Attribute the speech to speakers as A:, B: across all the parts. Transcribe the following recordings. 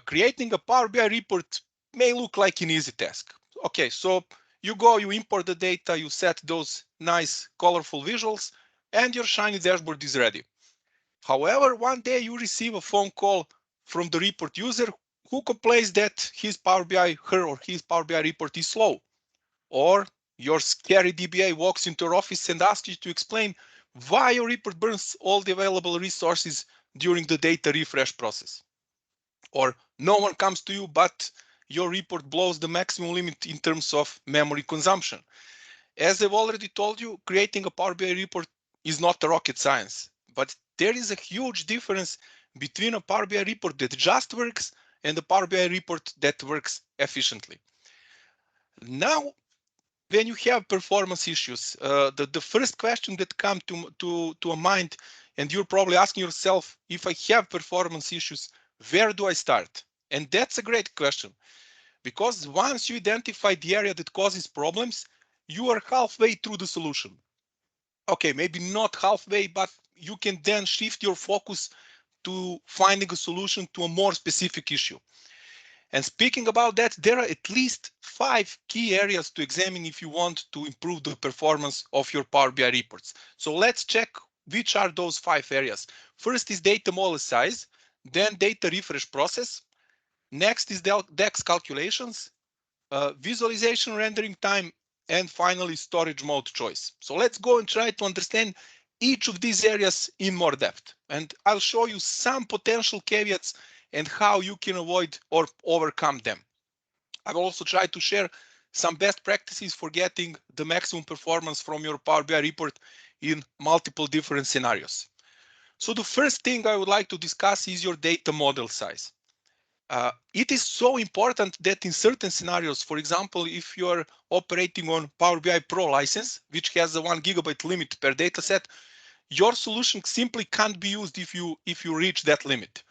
A: Creating a Power BI report may look like an easy task. Okay, so you go, you import the data, you set those nice colorful visuals, and your shiny dashboard is ready. However, one day you receive a phone call from the report user who complains that her or his Power BI report is slow. Or your scary DBA walks into your office and asks you to explain why your report burns all the available resources during the data refresh process. Or no one comes to you, but your report blows the maximum limit in terms of memory consumption. As I've already told you, creating a Power BI report is not a rocket science, but there is a huge difference between a Power BI report that just works and a Power BI report that works efficiently. Now, when you have performance issues, the first question that comes to a mind, and you're probably asking yourself, if I have performance issues, where do I start? And that's a great question, because once you identify the area that causes problems, you are halfway through the solution. Okay, maybe not halfway, but you can then shift your focus to finding a solution to a more specific issue. And speaking about that, there are at least 5 key areas to examine if you want to improve the performance of your Power BI reports. So let's check which are those 5 areas. First is data model size, then data refresh process. Next is DAX calculations, visualization rendering time, and finally storage mode choice. So let's go and try to understand each of these areas in more depth. And I'll show you some potential caveats and how you can avoid or overcome them. I will also try to share some best practices for getting the maximum performance from your Power BI report in multiple different scenarios. So the first thing I would like to discuss is your data model size. It is so important that in certain scenarios, for example, if you are operating on Power BI Pro license, which has a 1 GB limit per dataset, your solution simply can't be used if you reach that limit.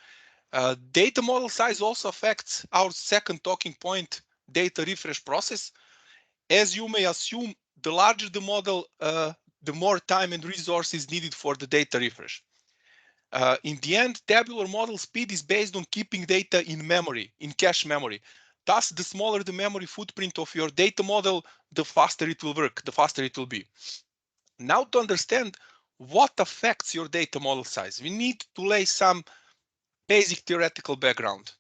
A: Data model size also affects our second talking point, data refresh process. As you may assume, the larger the model, the more time and resources needed for the data refresh. In the end, tabular model speed is based on keeping data in memory, in cache memory. Thus, the smaller the memory footprint of your data model, the faster it will work, the faster it will be. Now, to understand what affects your data model size, we need to lay some basic theoretical background.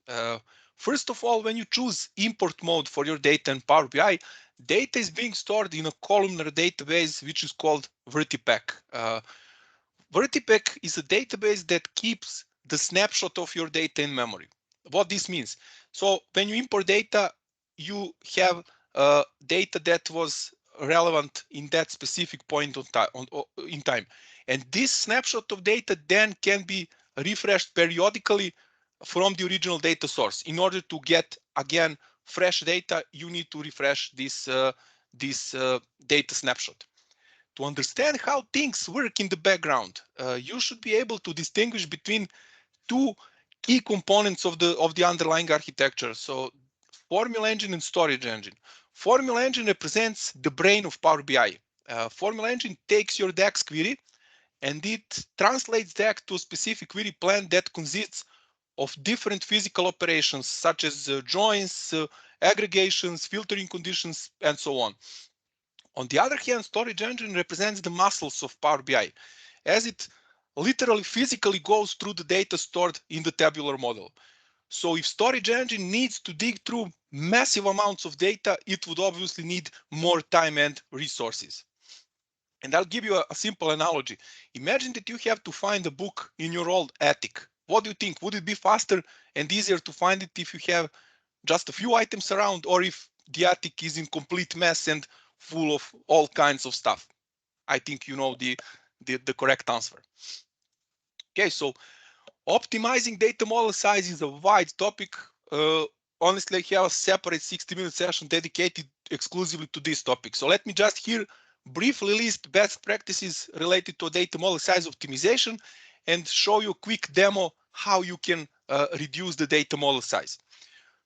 A: First of all, when you choose import mode for your data in Power BI, data is being stored in a columnar database, which is called Vertipack. Vertipack is a database that keeps the snapshot of your data in memory. What this means? So when you import data, you have data that was relevant in that specific point in time. And this snapshot of data then can be refreshed periodically from the original data source. In order to get, again, fresh data, you need to refresh this data snapshot. To understand how things work in the background, you should be able to distinguish between two key components of the underlying architecture. So formula engine and storage engine. Formula engine represents the brain of Power BI. Formula engine takes your DAX query and it translates that to a specific query plan that consists of different physical operations such as joins, aggregations, filtering conditions, and so on. On the other hand, storage engine represents the muscles of Power BI, as it literally physically goes through the data stored in the tabular model. So if storage engine needs to dig through massive amounts of data, it would obviously need more time and resources. And I'll give you a simple analogy. Imagine that you have to find a book in your old attic. What do you think? Would it be faster and easier to find it if you have just a few items around, or if the attic is in complete mess and full of all kinds of stuff? I think you know the correct answer. Okay, so optimizing data model size is a wide topic. Honestly, I have a separate 60-minute session dedicated exclusively to this topic. So let me just here briefly list best practices related to data model size optimization and show you a quick demo how you can reduce the data model size.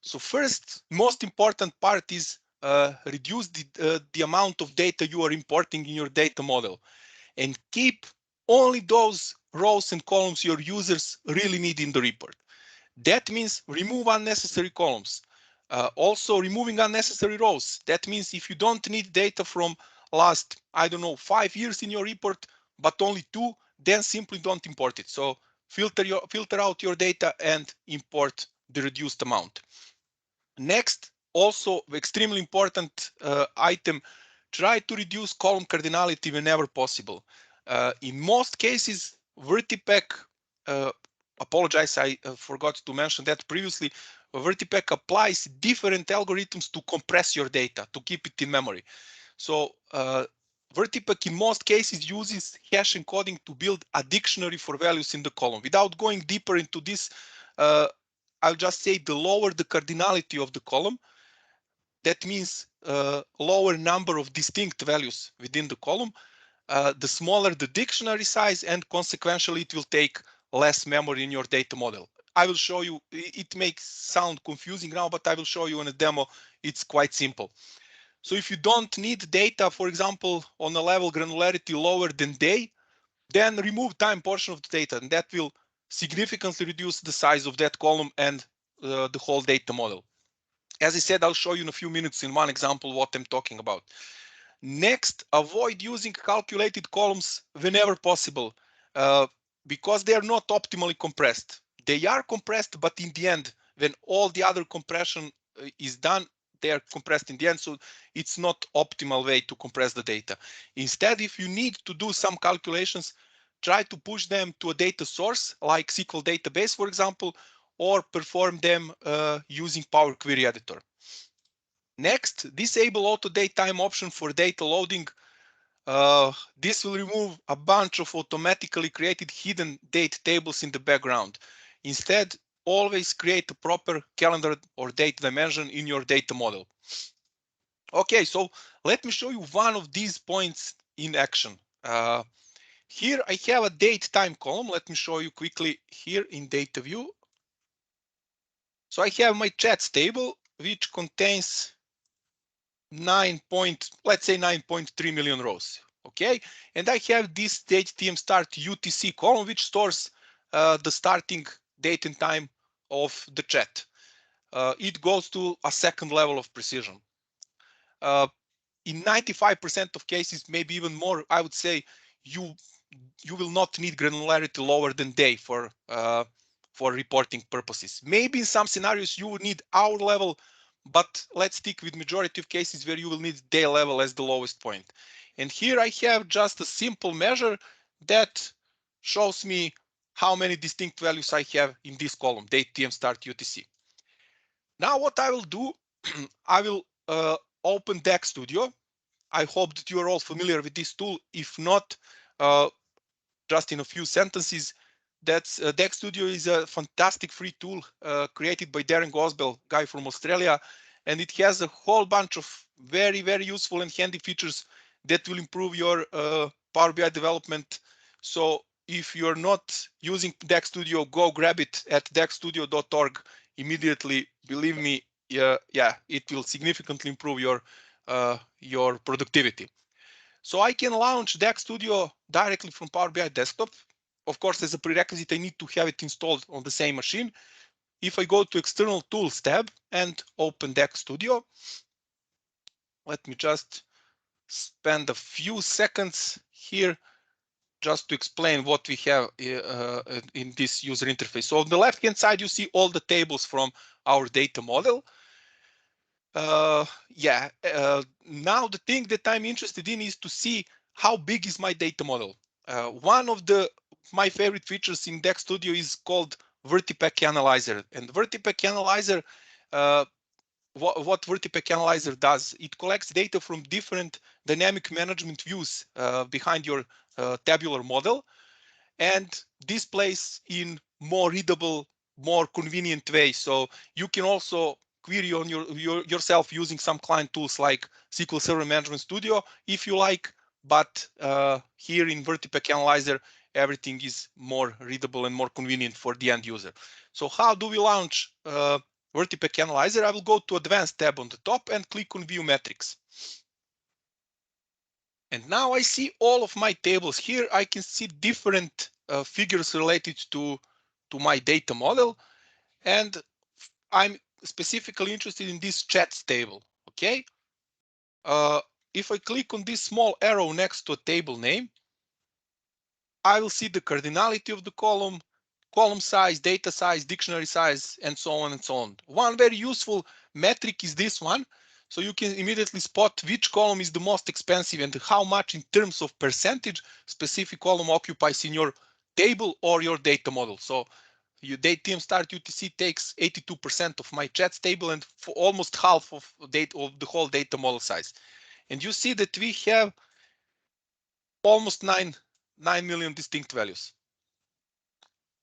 A: So first, most important part is reduce the amount of data you are importing in your data model and keep only those rows and columns your users really need in the report. That means remove unnecessary columns. Also removing unnecessary rows. That means if you don't need data from last, I don't know, 5 years in your report, but only 2, then simply don't import it. So filter out your data and import the reduced amount. Next, also extremely important item, try to reduce column cardinality whenever possible. In most cases, Vertipack, apologize, I forgot to mention that previously, Vertipack applies different algorithms to compress your data, to keep it in memory. So Vertipack in most cases uses hash encoding to build a dictionary for values in the column. Without going deeper into this, I'll just say the lower the cardinality of the column, that means lower number of distinct values within the column, the smaller the dictionary size, and consequentially it will take less memory in your data model. I will show you, it makes sound confusing now, but I will show you in a demo. It's quite simple. So if you don't need data, for example, on a level granularity lower than day, then remove time portion of the data, and that will significantly reduce the size of that column and the whole data model. As I said, I'll show you in a few minutes in one example what I'm talking about. Next, avoid using calculated columns whenever possible, because they are not optimally compressed. They are compressed, but in the end, when all the other compression is done, they are compressed in the end, so it's not optimal way to compress the data. Instead, if you need to do some calculations, try to push them to a data source like SQL database, for example, or perform them using Power Query Editor. Next, disable auto date time option for data loading. This will remove a bunch of automatically created hidden date tables in the background. Instead, always create a proper calendar or date dimension in your data model. Okay, so let me show you one of these points in action. Here I have a date time column. Let me show you quickly here in data view. So I have my chats table, which contains let's say 9.3 million rows. Okay, and I have this date TM start UTC column, which stores the starting date and time of the chat. It goes to a second level of precision. In 95% of cases, maybe even more, I would say you will not need granularity lower than day for reporting purposes. Maybe in some scenarios you would need hour level, but let's stick with majority of cases where you will need day level as the lowest point. And here I have just a simple measure that shows me how many distinct values I have in this column, date TM start UTC. Now what I will do, I will open Dac Studio. I hope that you are all familiar with this tool. If not, just in a few sentences, that's Dac Studio is a fantastic free tool created by Darren Gosbell, guy from Australia, and it has a whole bunch of very, very useful and handy features that will improve your Power BI development. So if you're not using Dac Studio, go grab it at dacstudio.org immediately. Believe me, yeah, it will significantly improve your productivity. So I can launch Dac Studio directly from Power BI desktop. Of course, as a prerequisite, I need to have it installed on the same machine. If I go to External Tools tab and open Dac Studio, let me just spend a few seconds here just to explain what we have in this user interface. So on the left-hand side, you see all the tables from our data model. Now the thing that I'm interested in is to see how big is my data model. One of my favorite features in Dac Studio is called Vertipack Analyzer. And Vertipack Analyzer, what Vertipack Analyzer does, it collects data from different dynamic management views behind your tabular model and displays in more readable, more convenient way. So you can also query on yourself using some client tools like SQL Server Management Studio if you like, but here in Vertipack Analyzer, everything is more readable and more convenient for the end user. So how do we launch Vertipack Analyzer? I will go to Advanced tab on the top and click on View Metrics. And now I see all of my tables here. I can see different figures related to my data model. And I'm specifically interested in this chats table. Okay. If I click on this small arrow next to a table name, I will see the cardinality of the column size, data size, dictionary size, and so on and so on. One very useful metric is this one. So you can immediately spot which column is the most expensive and how much in terms of percentage specific column occupies in your table or your data model. So your team start UTC takes 82% of my chats table and for almost half of the whole data model size. And you see that we have almost 9 million distinct values.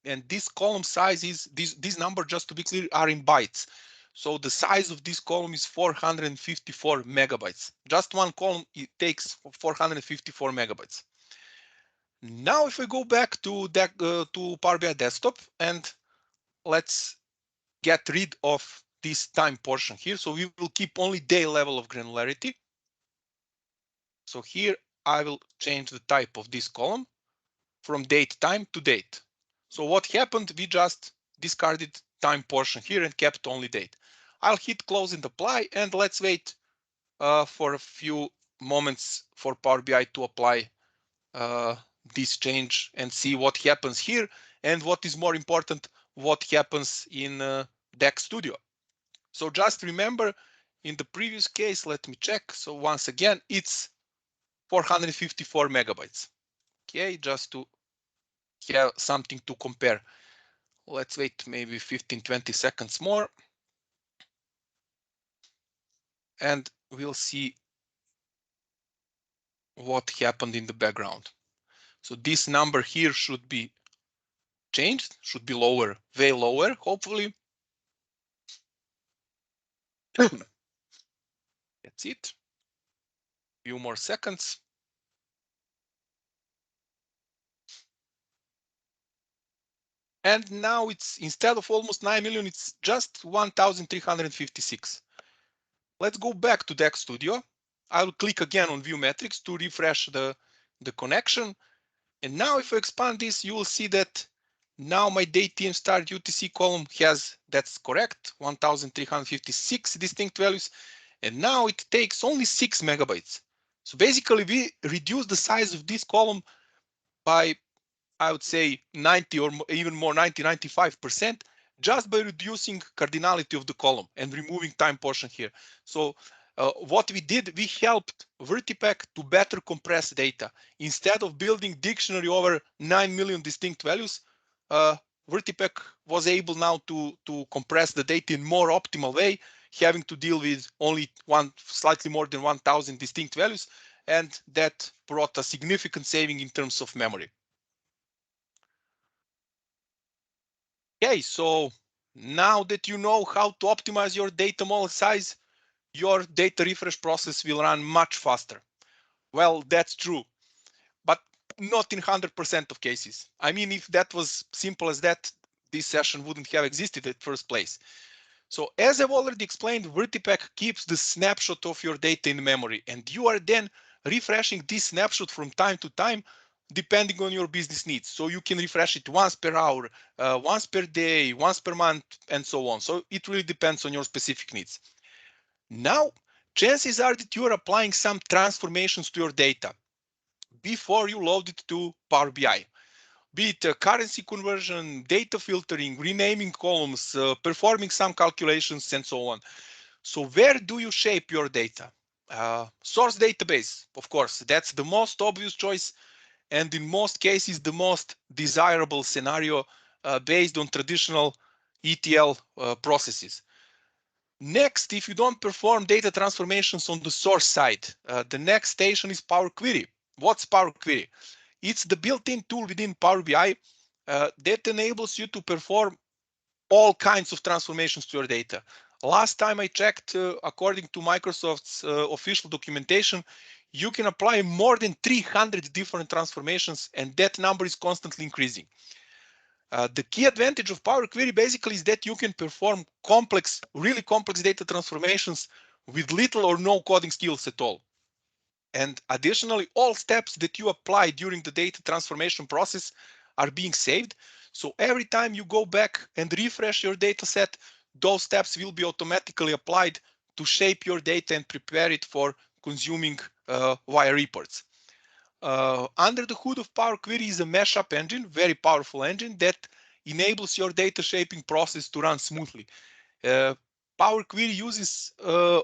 A: And this column size is this number, just to be clear, are in bytes. So the size of this column is 454 megabytes. Just one column, it takes 454 megabytes. Now, if we go back to Power BI Desktop and let's get rid of this time portion here. So we will keep only day level of granularity. So here I will change the type of this column from date time to date. So what happened? We just discarded time portion here and kept only date. I'll hit close and apply, and let's wait for a few moments for Power BI to apply this change and see what happens here, and what is more important, what happens in Dac Studio. So just remember, in the previous case, let me check. So once again, it's 454 megabytes. Okay, just to have something to compare. Let's wait maybe 15-20 seconds more. And we'll see what happened in the background. So this number here should be changed, should be lower, way lower, hopefully. That's it. Few more seconds. And now it's, instead of almost 9 million, it's just 1,356. Let's go back to Dac Studio. I'll click again on View Metrics to refresh the connection. And now if I expand this, you will see that now my date team start UTC column has, that's correct, 1,356 distinct values. And now it takes only 6 megabytes. So basically we reduce the size of this column by, I would say 90 or even more, 95%, just by reducing cardinality of the column and removing time portion here. So what we did, we helped Vertipack to better compress data. Instead of building dictionary over 9 million distinct values, Vertipack was able now to compress the data in more optimal way, having to deal with only slightly more than 1,000 distinct values, and that brought a significant saving in terms of memory. Okay, so now that you know how to optimize your data model size, your data refresh process will run much faster. Well, that's true, but not in 100% of cases. I mean, if that was simple as that, this session wouldn't have existed at first place. So as I've already explained, Vertipack keeps the snapshot of your data in memory, and you are then refreshing this snapshot from time to time, depending on your business needs. So you can refresh it once per hour, once per day, once per month, and so on. So it really depends on your specific needs. Now, chances are that you are applying some transformations to your data before you load it to Power BI. Be it currency conversion, data filtering, renaming columns, performing some calculations, and so on. So where do you shape your data? Source database, of course, that's the most obvious choice, and in most cases, the most desirable scenario based on traditional ETL processes. Next, if you don't perform data transformations on the source side, the next station is Power Query. What's Power Query? It's the built-in tool within Power BI that enables you to perform all kinds of transformations to your data. Last time I checked, according to Microsoft's official documentation, you can apply more than 300 different transformations, and that number is constantly increasing. The key advantage of Power Query basically is that you can perform complex, really complex data transformations with little or no coding skills at all. And additionally, all steps that you apply during the data transformation process are being saved. So every time you go back and refresh your data set, those steps will be automatically applied to shape your data and prepare it for consuming via reports. Under the hood of Power Query is a mashup engine, very powerful engine that enables your data shaping process to run smoothly. Power Query uses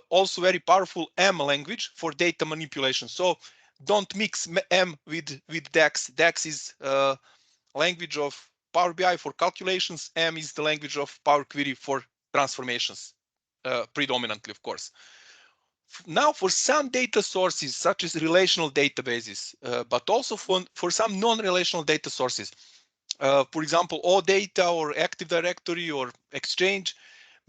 A: also very powerful M language for data manipulation. So don't mix M with DAX. DAX is language of Power BI for calculations. M is the language of Power Query for transformations, predominantly, of course. Now, for some data sources, such as relational databases, but also for some non-relational data sources, for example, OData or Active Directory or Exchange,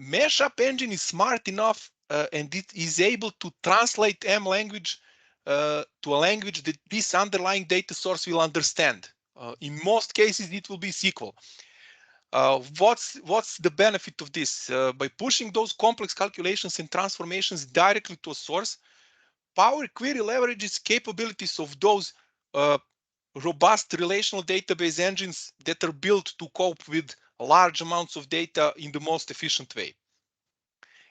A: Mashup engine is smart enough and it is able to translate M language to a language that this underlying data source will understand. In most cases, it will be SQL. What's the benefit of this? By pushing those complex calculations and transformations directly to a source, Power Query leverages capabilities of those robust relational database engines that are built to cope with large amounts of data in the most efficient way.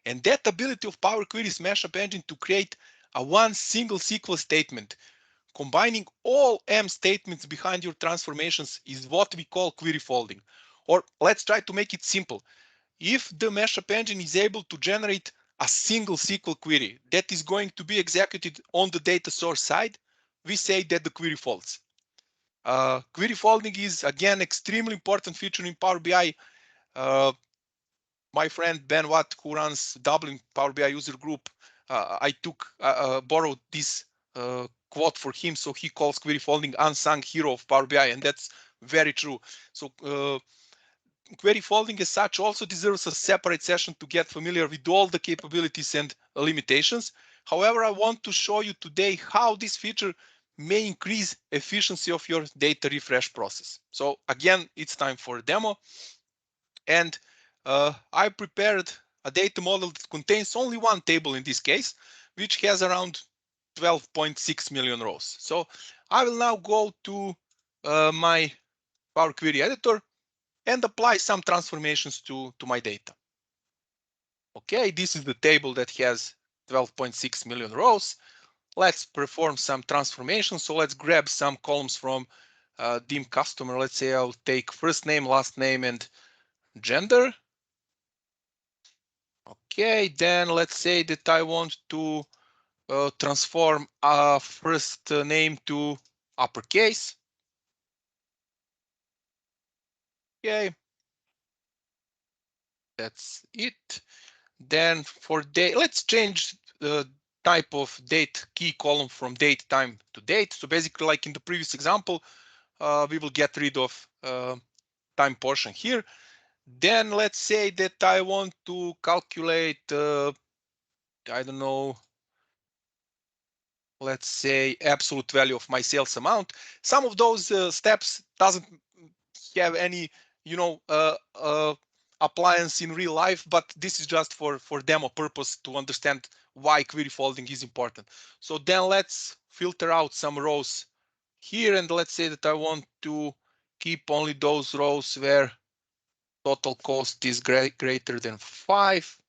A: And that ability of Power Query's mashup engine to create a one single SQL statement, combining all M statements behind your transformations, is what we call query folding. Or let's try to make it simple. If the mashup engine is able to generate a single SQL query that is going to be executed on the data source side, we say that the query folds. Query folding is, again, extremely important feature in Power BI. My friend Ben Watt, who runs Dublin Power BI user group, I borrowed this quote for him. So he calls query folding unsung hero of Power BI, and that's very true. So query folding as such also deserves a separate session to get familiar with all the capabilities and limitations. However, I want to show you today how this feature may increase efficiency of your data refresh process. So again, it's time for a demo. And I prepared a data model that contains only one table in this case, which has around 12.6 million rows. So I will now go to my Power Query editor and apply some transformations to my data. Okay, this is the table that has 12.6 million rows. Let's perform some transformations. So let's grab some columns from dim customer. Let's say I'll take first name, last name, and gender. Okay, then let's say that I want to transform a first name to uppercase. Okay, that's it. Then for date, let's change the type of date key column from date time to date. So basically, like in the previous example, we will get rid of time portion here. Then let's say that I want to calculate, I don't know, let's say absolute value of my sales amount. Some of those steps doesn't have any, appliance in real life, but this is just for demo purpose to understand why query folding is important. So then let's filter out some rows here, and let's say that I want to keep only those rows where total cost is greater than 5.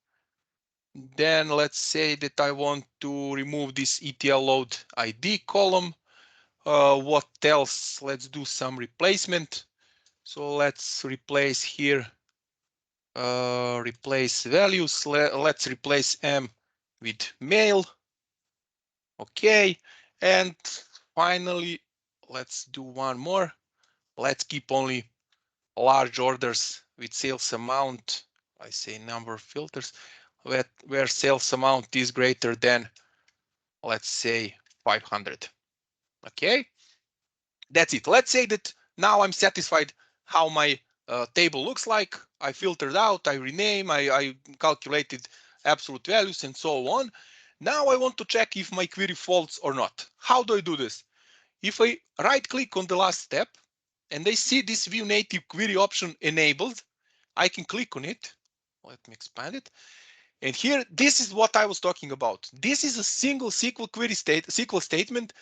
A: Then let's say that I want to remove this ETL load ID column. What else? Let's do some replacement. So let's replace here, replace values. Let's replace M with male. Okay. And finally, let's do one more. Let's keep only large orders with sales amount. I say number of filters where sales amount is greater than, let's say, 500. Okay. That's it. Let's say that now I'm satisfied how my table looks like. I filtered out, I rename, I calculated absolute values and so on. Now I want to check if my query folds or not. How do I do this? If I right click on the last step and I see this view native query option enabled, I can click on it. Let me expand it. And here, this is what I was talking about. This is a single SQL query SQL statement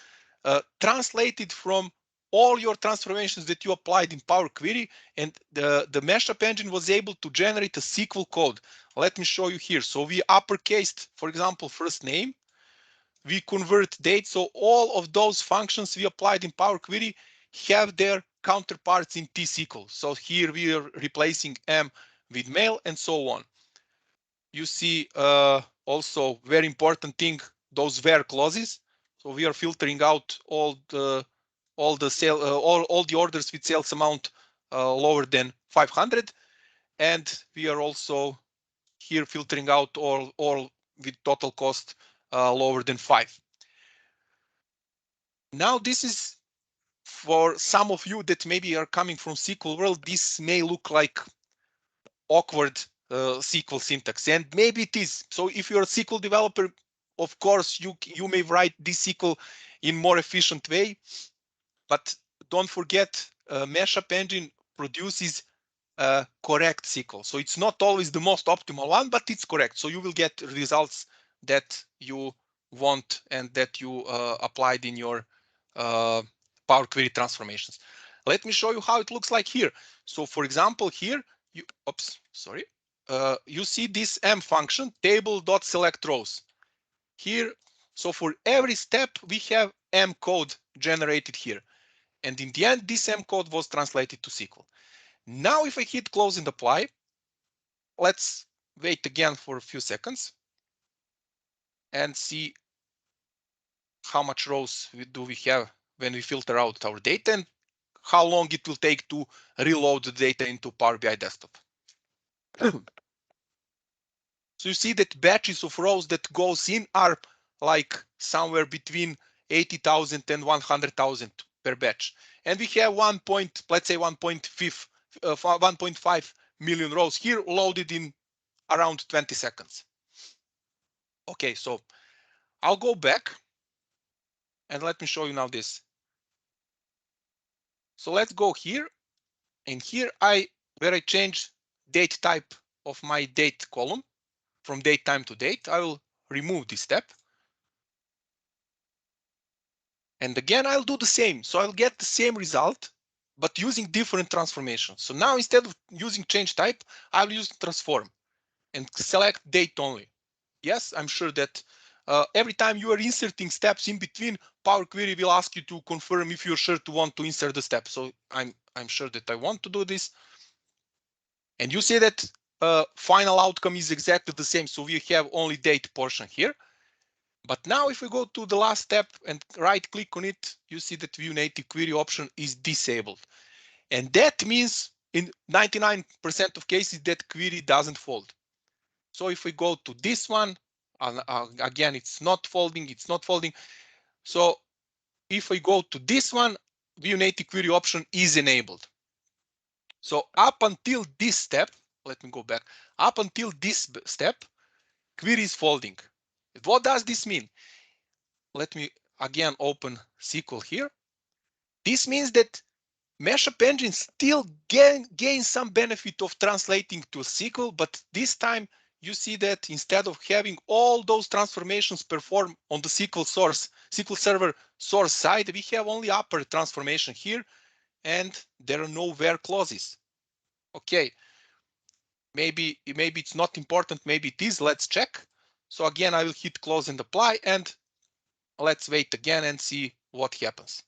A: translated from all your transformations that you applied in Power Query, and the mashup engine was able to generate a SQL code. Let me show you here. So we uppercased, for example, first name. We convert date. So all of those functions we applied in Power Query have their counterparts in T-SQL. So here we are replacing M with male and so on. You see also very important thing, those where clauses. So we are filtering out all the orders with sales amount lower than 500, and we are also here filtering out all with total cost lower than 5. Now this is for some of you that maybe are coming from SQL world. This may look like awkward SQL syntax, and maybe it is. So if you're a SQL developer, of course you may write this SQL in more efficient way, but don't forget mashup engine produces correct SQL. So it's not always the most optimal one, but it's correct. So you will get results that you want and that you applied in your Power Query transformations. Let me show you how it looks like here. So for example, here, you see this M function, table.select rows. Here, so for every step, we have M code generated here. And in the end, this M code was translated to SQL. Now, if I hit close and apply, let's wait again for a few seconds and see how much rows do we have when we filter out our data and how long it will take to reload the data into Power BI desktop. So you see that batches of rows that goes in are like somewhere between 80,000 and 100,000 per batch. And we have let's say 1.5 million rows here loaded in around 20 seconds. Okay, so I'll go back and let me show you now this. So let's go here, and here where I change date type of my date column from date time to date, I will remove this step. And again, I'll do the same. So I'll get the same result, but using different transformations. So now instead of using change type, I'll use transform and select date only. Yes, I'm sure that every time you are inserting steps in between, Power Query will ask you to confirm if you're sure to want to insert the step. So I'm sure that I want to do this. And you see that final outcome is exactly the same. So we have only date portion here. But now if we go to the last step and right click on it, you see that view native query option is disabled. And that means in 99% of cases that query doesn't fold. So if we go to this one, again, it's not folding. So if we go to this one, view native query option is enabled. So up until this step, let me go back, up until this step, query is folding. What does this mean? Let me again open SQL here. This means that mashup engine still gain some benefit of translating to SQL, but this time you see that instead of having all those transformations performed on the SQL Server source side, we have only upper transformation here, and there are no where clauses. Okay, maybe it's not important, maybe it is. Let's check. So again, I will hit close and apply, and let's wait again and see what happens.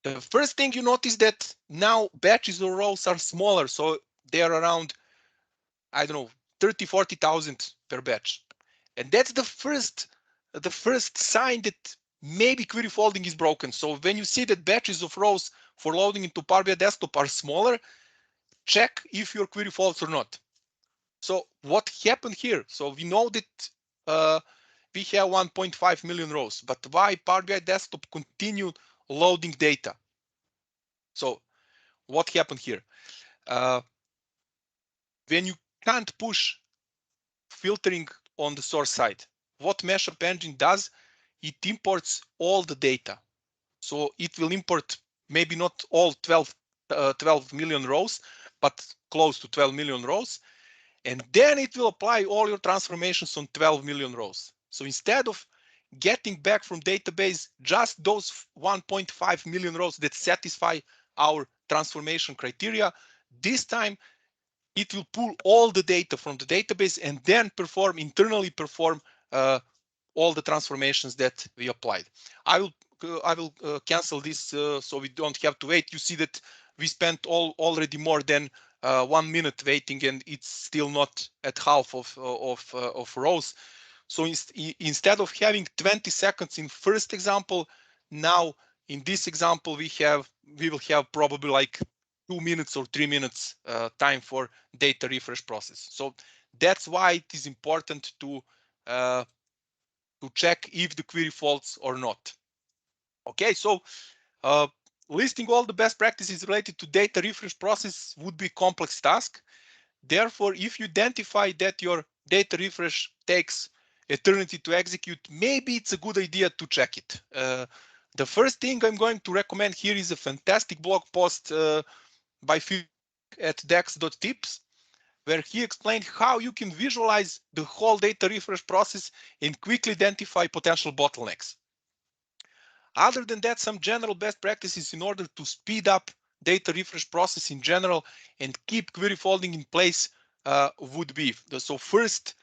A: The first thing you notice that now batches or rows are smaller, so they are around, I don't know, 30, 40,000 per batch. And that's the first sign that maybe query folding is broken. So when you see that batches of rows for loading into Power BI desktop are smaller, check if your query folds or not. So what happened here? So we know that we have 1.5 million rows, but why Power BI desktop continued loading data? So what happened here? When you can't push filtering on the source side, what mashup engine does, it imports all the data. So it will import maybe not all 12 million rows, but close to 12 million rows. And then it will apply all your transformations on 12 million rows. So instead of getting back from database just those 1.5 million rows that satisfy our transformation criteria. This time it will pull all the data from the database and then internally perform all the transformations that we applied. I will cancel this so we don't have to wait. You see that we spent already more than 1 minute waiting, and it's still not at half of rows. So instead of having 20 seconds in first example, now in this example we will have probably like 2 minutes or 3 minutes time for data refresh process. So that's why it is important to check if the query faults or not. Okay, so listing all the best practices related to data refresh process would be a complex task. Therefore, if you identify that your data refresh takes eternity to execute, maybe it's a good idea to check it. The first thing I'm going to recommend here is a fantastic blog post by Phil at Dac.tips, where he explained how you can visualize the whole data refresh process and quickly identify potential bottlenecks. Other than that, some general best practices in order to speed up data refresh process in general and keep query folding in place would be. So first,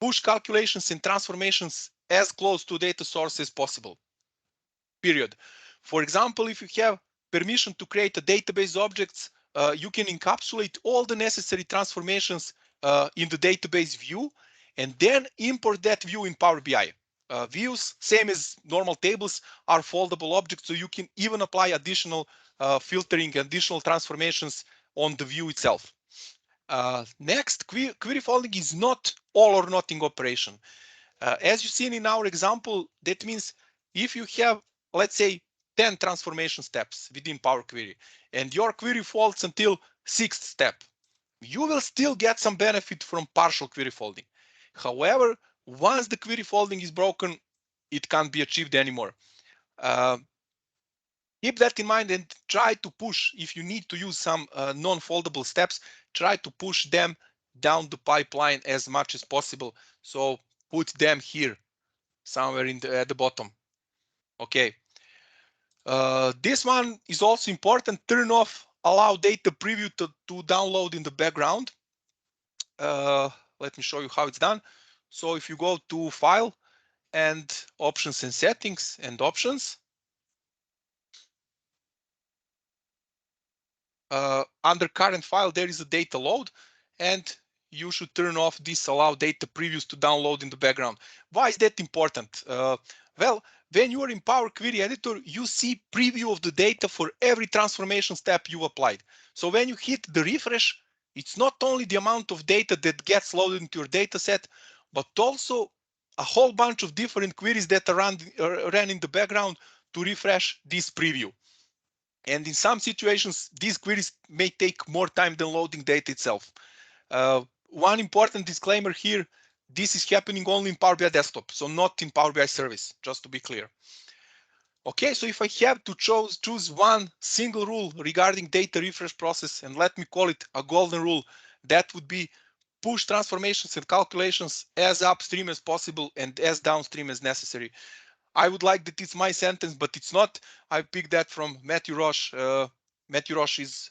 A: push calculations and transformations as close to data source as possible, period. For example, if you have permission to create a database objects, you can encapsulate all the necessary transformations in the database view and then import that view in Power BI. Views, same as normal tables, are foldable objects, so you can even apply additional filtering, additional transformations on the view itself. Next, query folding is not all or nothing operation. As you've seen in our example, that means if you have, let's say, 10 transformation steps within Power Query and your query faults until 6th step, you will still get some benefit from partial query folding. However, once the query folding is broken, it can't be achieved anymore. Keep that in mind and try to push, if you need to use some non-foldable steps, try to push them down the pipeline as much as possible. So put them here, somewhere at the bottom. Okay. This one is also important. Turn off allow data preview to download in the background. Let me show you how it's done. So if you go to File and Options and Settings and Options, under Current File, there is a data load, and you should turn off this allow data previews to download in the background. Why is that important? Well, when you are in Power Query Editor, you see preview of the data for every transformation step you applied. So when you hit the refresh, it's not only the amount of data that gets loaded into your data set, but also a whole bunch of different queries that are ran in the background to refresh this preview. And in some situations, these queries may take more time than loading data itself. One important disclaimer here, this is happening only in Power BI Desktop, so not in Power BI Service, just to be clear. Okay, so if I have to choose one single rule regarding data refresh process, and let me call it a golden rule, that would be push transformations and calculations as upstream as possible and as downstream as necessary. I would like that it's my sentence, but it's not. I picked that from Matthew Roche. Matthew Roche is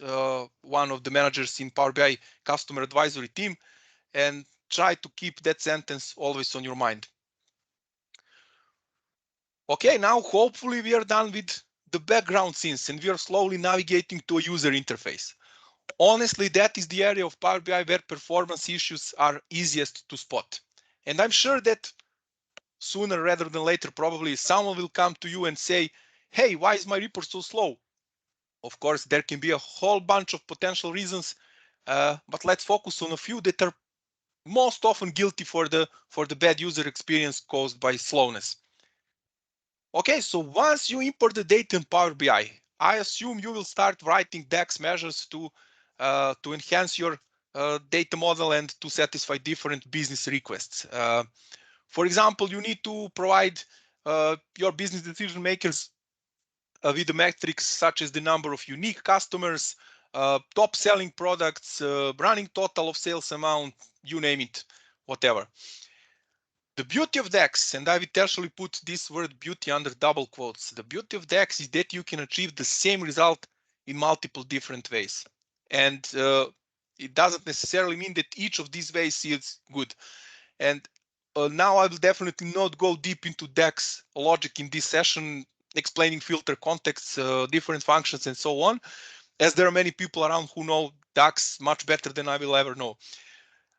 A: one of the managers in Power BI customer advisory team, and try to keep that sentence always on your mind. Okay, now hopefully we are done with the background scenes and we are slowly navigating to a user interface. Honestly, that is the area of Power BI where performance issues are easiest to spot. And I'm sure that sooner rather than later, probably someone will come to you and say, hey, why is my report so slow? Of course, there can be a whole bunch of potential reasons, but let's focus on a few that are most often guilty for the bad user experience caused by slowness. Okay, so once you import the data in Power BI, I assume you will start writing DAX measures to enhance your data model and to satisfy different business requests. For example, you need to provide your business decision makers with the metrics such as the number of unique customers, top selling products, running total of sales amount, you name it, whatever. The beauty of DAX, and I will actually put this word beauty under double quotes. The beauty of DAX is that you can achieve the same result in multiple different ways. And it doesn't necessarily mean that each of these ways is good. And now I will definitely not go deep into DAX logic in this session, explaining filter contexts, different functions, and so on, as there are many people around who know DAX much better than I will ever know.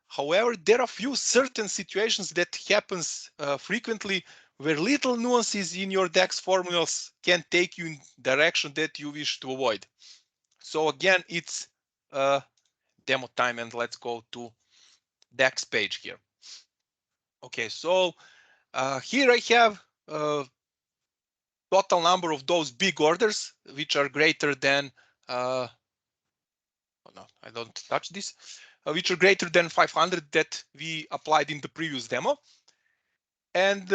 A: However, there are few certain situations that happens frequently where little nuances in your DAX formulas can take you in direction that you wish to avoid. So again, it's demo time, and let's go to DAX page here. Okay, so here I have total number of those big orders which are greater than oh no, I don't touch this, which are greater than 500 that we applied in the previous demo. And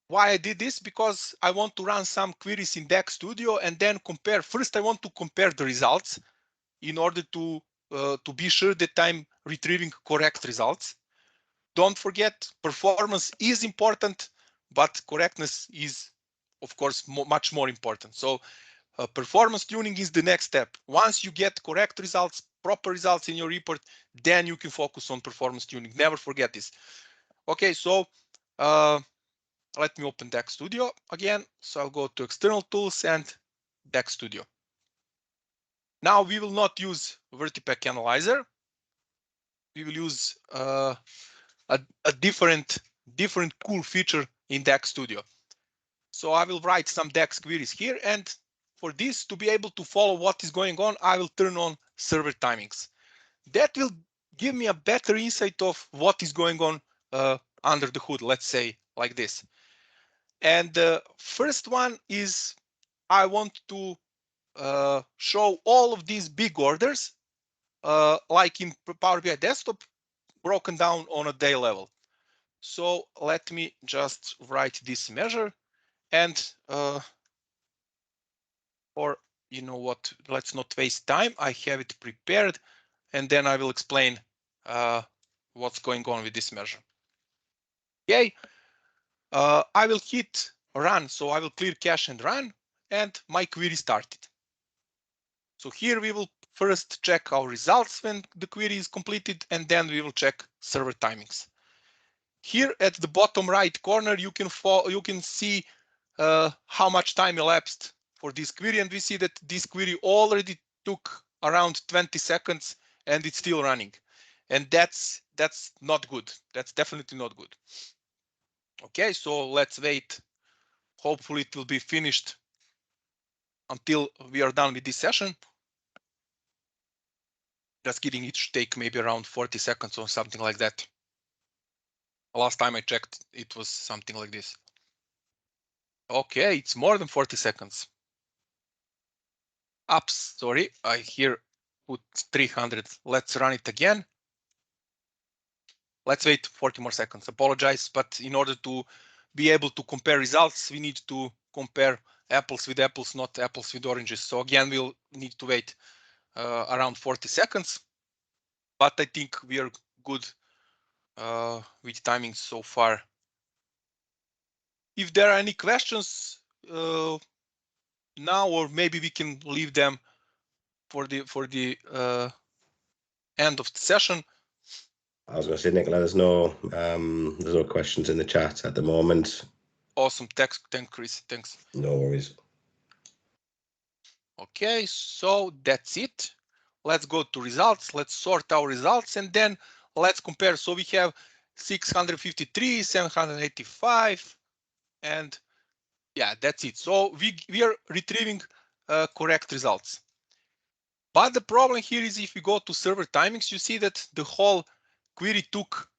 A: why I did this? Because I want to run some queries in Dac Studio and then compare. First, I want to compare the results in order to be sure that I'm retrieving correct results. Don't forget, performance is important, but correctness is, of course, much more important. So performance tuning is the next step. Once you get correct results, proper results in your report, then you can focus on performance tuning. Never forget this. Okay, so let me open Dac Studio again. So I'll go to external tools and Dac Studio. Now we will not use Vertipack Analyzer. We will use a different cool feature in Dac Studio. So I will write some DAX queries here, and for this to be able to follow what is going on, I will turn on server timings. That will give me a better insight of what is going on under the hood, let's say like this. And the first one is I want to show all of these big orders, like in Power BI Desktop, broken down on a day level. So let me just write this measure, and or you know what, let's not waste time. I have it prepared, and then I will explain what's going on with this measure. Okay, I will hit run, so I will clear cache and run, and my query started. So here we will first check our results when the query is completed, and then we will check server timings. Here at the bottom right corner, you can see how much time elapsed for this query, and we see that this query already took around 20 seconds and it's still running, and that's not good. That's definitely not good. Okay, so let's wait. Hopefully it will be finished until we are done with this session. Just kidding, it should take maybe around 40 seconds or something like that. Last time I checked, it was something like this. Okay, it's more than 40 seconds. Ups, sorry, I here put 300. Let's run it again. Let's wait 40 more seconds. Apologize, but in order to be able to compare results, we need to compare apples with apples, not apples with oranges. So again, we'll need to wait around 40 seconds. But I think we are good with timing so far. If there are any questions now, or maybe we can leave them for the end of the session.
B: I was going to say, Nicola, there's no questions in the chat at the moment.
A: Awesome, thanks, Chris. Thanks.
B: No worries.
A: Okay, so that's it. Let's go to results. Let's sort our results, and then let's compare. So we have 653, 785, and yeah, that's it. So we are retrieving correct results. But the problem here is if we go to server timings, you see that the whole query took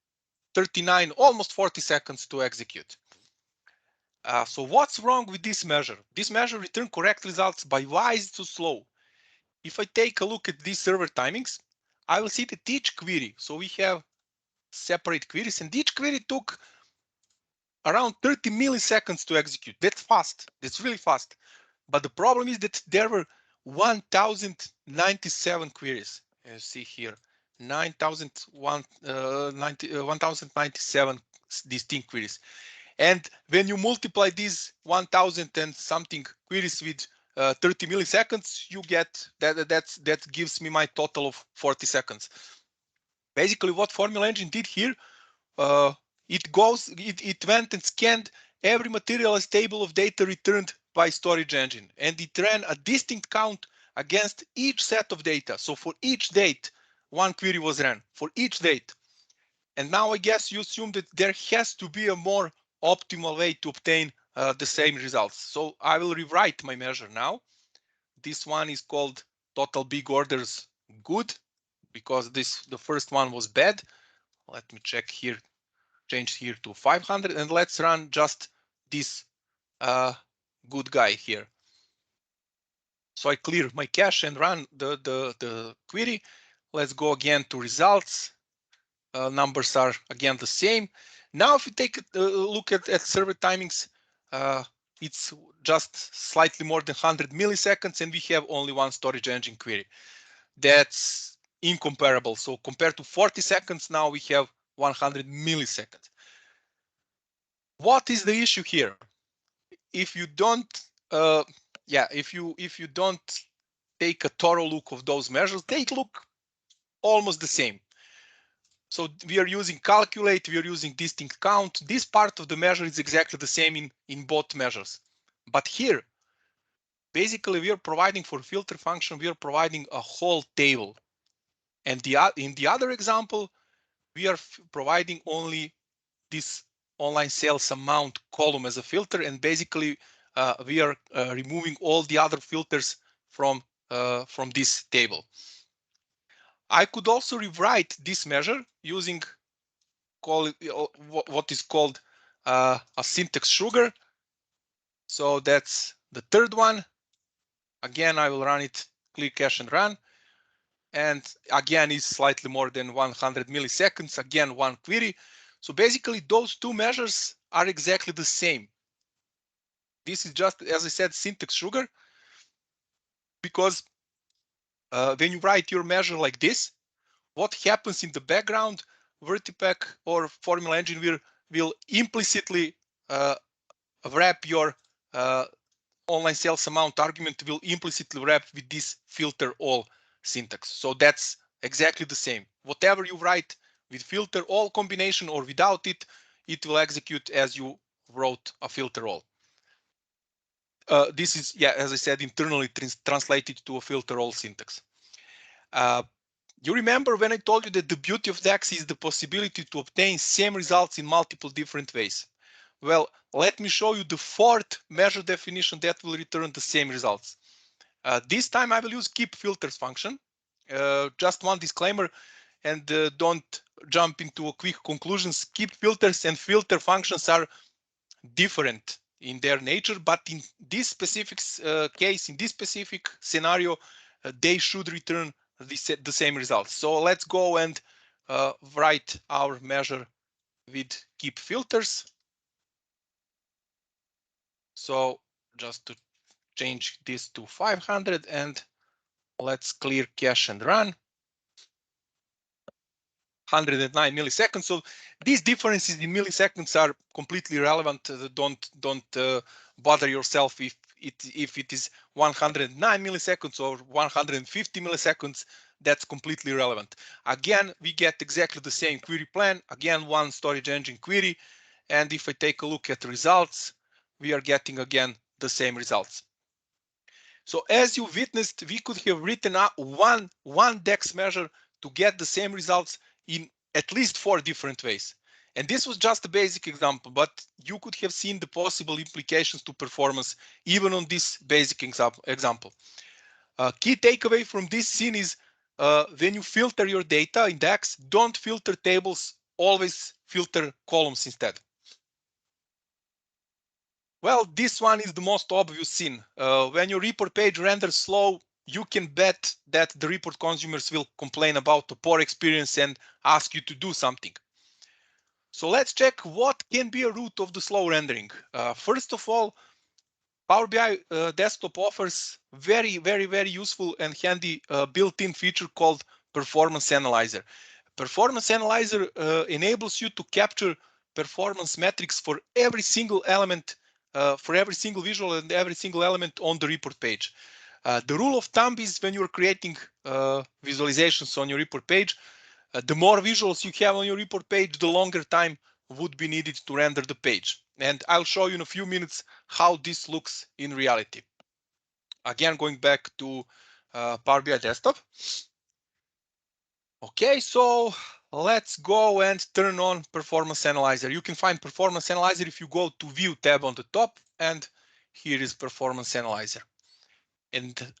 A: 39, almost 40 seconds to execute. So what's wrong with this measure? This measure returned correct results, but why is it so slow? If I take a look at these server timings, I will see that each query, so we have separate queries, and each query took around 30 milliseconds to execute. That's fast. That's really fast. But the problem is that there were 1,097 queries. You see here, 1097 distinct queries. And when you multiply these 1000 and something queries with 30 milliseconds, you get that gives me my total of 40 seconds. Basically, what Formula Engine did here, it went and scanned every materialized table of data returned by storage engine, and it ran a distinct count against each set of data. So for each date, one query was ran for each date. And now I guess you assume that there has to be a more optimal way to obtain the same results. So I will rewrite my measure now. This one is called total big orders good, because the first one was bad. Let me check here, change here to 500, and let's run just this good guy here. So I clear my cache and run the query. Let's go again to results. Numbers are again the same. Now, if you take a look at server timings, it's just slightly more than 100 milliseconds, and we have only one storage engine query. That's incomparable. So compared to 40 seconds, now we have 100 milliseconds. What is the issue here? If you don't, if you don't take a thorough look of those measures, they look almost the same. So we are using calculate, we are using distinct count. This part of the measure is exactly the same in both measures. But here, basically, we are providing for filter function, we are providing a whole table. And in the other example, we are providing only this online sales amount column as a filter, and basically we are removing all the other filters from this table. I could also rewrite this measure using what is called a syntax sugar. So that's the third one. Again, I will run it, clear cache and run. And again, is slightly more than 100 milliseconds. Again, one query. So basically, those two measures are exactly the same. This is just, as I said, syntax sugar, because when you write your measure like this, what happens in the background, Vertipack or Formula Engine will implicitly wrap your online sales amount argument, will implicitly wrap with this filter all syntax. So that's exactly the same. Whatever you write with filter all combination or without it, it will execute as you wrote a filter all. This is, as I said, internally translated to a filter all syntax. You remember when I told you that the beauty of DAX is the possibility to obtain same results in multiple different ways? Well, let me show you the fourth measure definition that will return the same results. This time I will use keep filters function. Just one disclaimer, and don't jump into a quick conclusions. Keep filters and filter functions are different in their nature, but in this specific case, in this specific scenario, they should return the same results. So let's go and write our measure with keep filters. So just to change this to 500, and let's clear cache and run. 109 milliseconds. So these differences in milliseconds are completely irrelevant. Don't bother yourself if it is 109 milliseconds or 150 milliseconds. That's completely irrelevant. Again, we get exactly the same query plan. Again, one storage engine query. And if I take a look at results, we are getting again the same results. So as you witnessed, we could have written out one DAX measure to get the same results in at least 4 different ways. And this was just a basic example, but you could have seen the possible implications to performance even on this basic example. Key takeaway from this scene is when you filter your data in DAX, don't filter tables, always filter columns instead. Well, this one is the most obvious scene. When your report page renders slow, you can bet that the report consumers will complain about the poor experience and ask you to do something. So let's check what can be a root of the slow rendering. First of all, Power BI Desktop offers very useful and handy built-in feature called Performance Analyzer. Performance Analyzer enables you to capture performance metrics for every single element, for every single visual and every single element on the report page. The rule of thumb is when you're creating visualizations on your report page, the more visuals you have on your report page, the longer time would be needed to render the page. And I'll show you in a few minutes how this looks in reality. Again, going back to Power BI Desktop. Okay, so let's go and turn on Performance Analyzer. You can find Performance Analyzer if you go to View tab on the top, and here is Performance Analyzer. And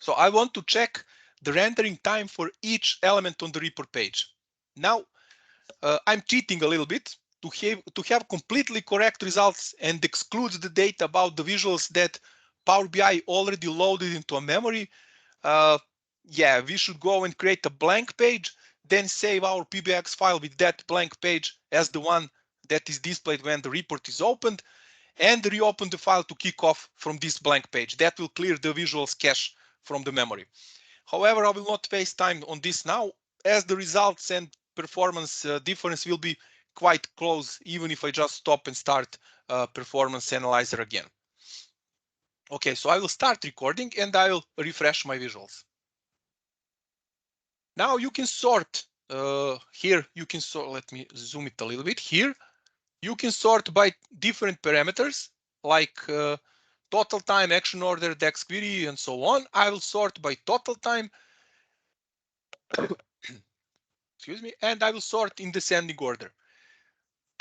A: so I want to check the rendering time for each element on the report page. Now, I'm cheating a little bit to have completely correct results and exclude the data about the visuals that Power BI already loaded into a memory. Yeah, we should go and create a blank page, then save our PBX file with that blank page as the one that is displayed when the report is opened, and reopen the file to kick off from this blank page. That will clear the visuals cache from the memory. However, I will not waste time on this now, as the results and performance difference will be quite close, even if I just stop and start Performance Analyzer again. Okay, so I will start recording and I will refresh my visuals. Now you can sort here. You can sort. Let me zoom it a little bit. Here, you can sort by different parameters like total time, action order, DirectQuery, and so on. I will sort by total time. Excuse me, and I will sort in descending order.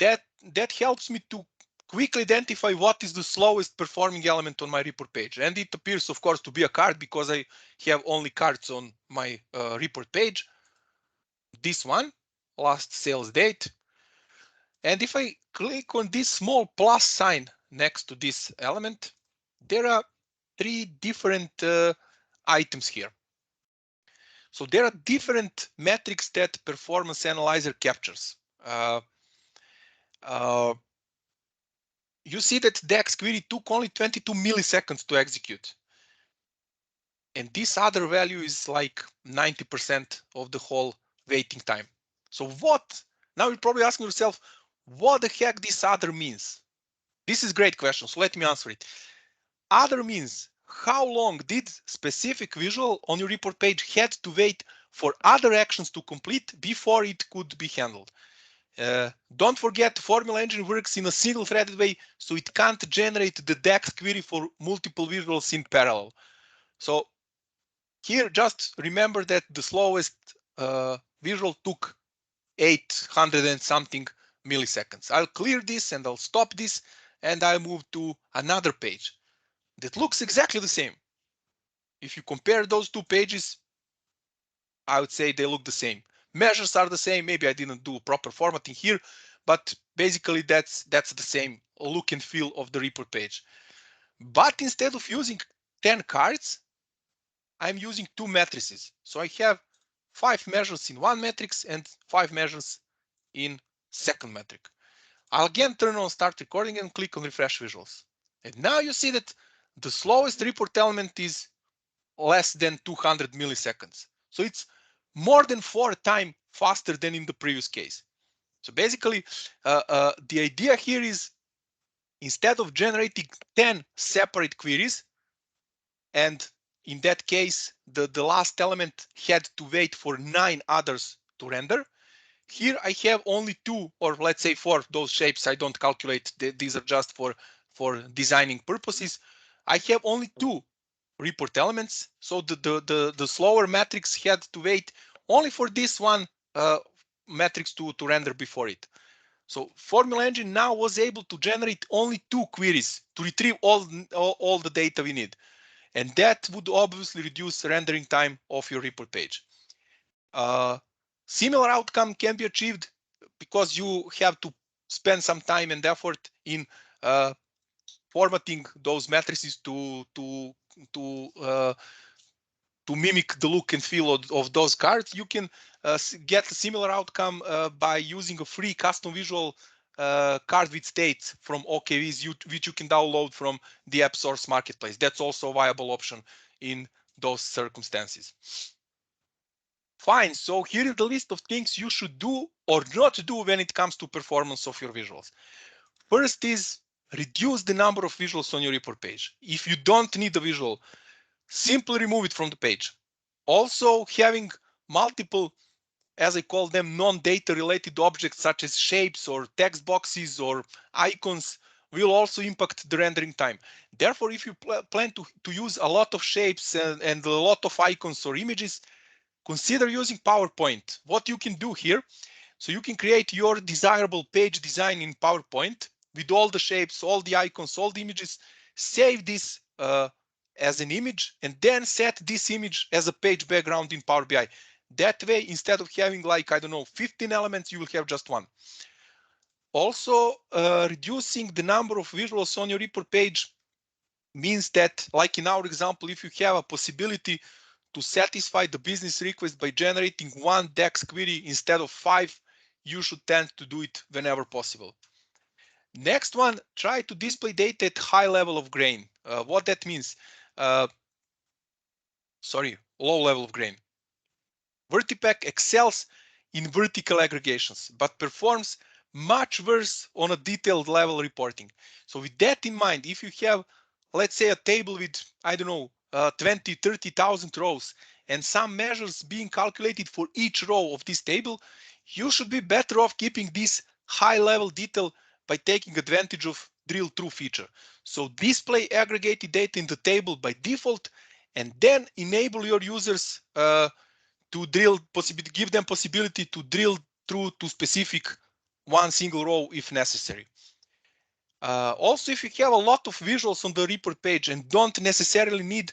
A: That helps me to quickly identify what is the slowest performing element on my report page. And it appears, of course, to be a card because I have only cards on my report page. This one, last sales date. And if I click on this small plus sign next to this element, there are three different items here. So there are different metrics that Performance Analyzer captures. You see that DirectQuery took only 22 milliseconds to execute. And this other value is like 90% of the whole waiting time. So what? Now you're probably asking yourself, what the heck this other means? This is a great question, so let me answer it. Other means how long did specific visual on your report page had to wait for other actions to complete before it could be handled. Don't forget, Formula Engine works in a single threaded way, so it can't generate the Dac query for multiple visuals in parallel. So here, just remember that the slowest visual took 800 and something milliseconds. I'll clear this and I'll stop this, and I'll move to another page that looks exactly the same. If you compare those two pages, I would say they look the same. Measures are the same. Maybe I didn't do proper formatting here, but basically that's the same look and feel of the report page. But instead of using 10 cards, I'm using 2 matrices. So I have 5 measures in one matrix and 5 measures in second metric. I'll again turn on start recording and click on refresh visuals. And now you see that the slowest report element is less than 200 milliseconds. So it's more than 4 times faster than in the previous case. So basically, the idea here is instead of generating 10 separate queries, and in that case, the last element had to wait for 9 others to render. Here I have only 2, or let's say 4, those shapes I don't calculate. These are just for designing purposes. I have only 2 report elements. So the slower matrix had to wait only for this one matrix to render before it. So Formula Engine now was able to generate only 2 queries to retrieve all the data we need. And that would obviously reduce the rendering time of your report page. Similar outcome can be achieved because you have to spend some time and effort in formatting those matrices to mimic the look and feel of those cards. You can get a similar outcome by using a free custom visual card with states from OKVs, which you can download from the App Source Marketplace. That's also a viable option in those circumstances. Fine, so here is the list of things you should do or not do when it comes to performance of your visuals. First is reduce the number of visuals on your report page. If you don't need a visual, simply remove it from the page. Also, having multiple, as I call them, non-data related objects such as shapes or text boxes or icons will also impact the rendering time. Therefore, if you plan to use a lot of shapes and a lot of icons or images, consider using PowerPoint. What you can do here, so you can create your desirable page design in PowerPoint with all the shapes, all the icons, all the images, save this as an image, and then set this image as a page background in Power BI. That way, instead of having like, I don't know, 15 elements, you will have just one. Also, reducing the number of visuals on your report page means that, like in our example, if you have a possibility to satisfy the business request by generating one Dac query instead of 5, you should tend to do it whenever possible. Next one, try to display data at high level of grain. What that means? Low level of grain. Vertipack excels in vertical aggregations, but performs much worse on a detailed level reporting. So with that in mind, if you have, let's say, a table with, I don't know, 20, 30,000 rows and some measures being calculated for each row of this table, you should be better off keeping this high level detail by taking advantage of drill through feature. So display aggregated data in the table by default, and then enable your users to give them possibility to drill through to specific one single row if necessary. Also, if you have a lot of visuals on the report page and don't necessarily need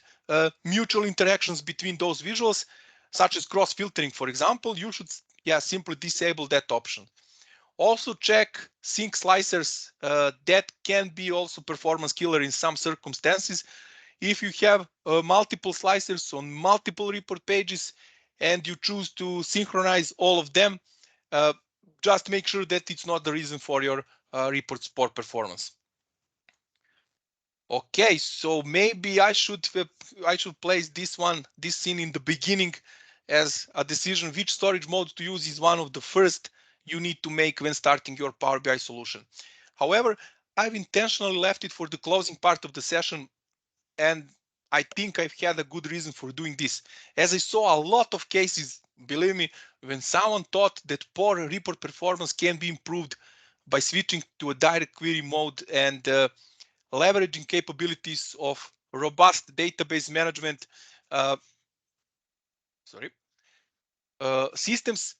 A: mutual interactions between those visuals, such as cross filtering, for example, you should simply disable that option. Also check sync slicers. That can be also performance killer in some circumstances. If you have multiple slicers on multiple report pages and you choose to synchronize all of them, just make sure that it's not the reason for your report's poor performance. Okay, so maybe I should place this scene in the beginning, as a decision which storage mode to use is one of the first you need to make when starting your Power BI solution. However, I've intentionally left it for the closing part of the session, and I think I've had a good reason for doing this, as I saw a lot of cases, believe me, when someone thought that poor report performance can be improved by switching to a direct query mode and leveraging capabilities of robust database management systems.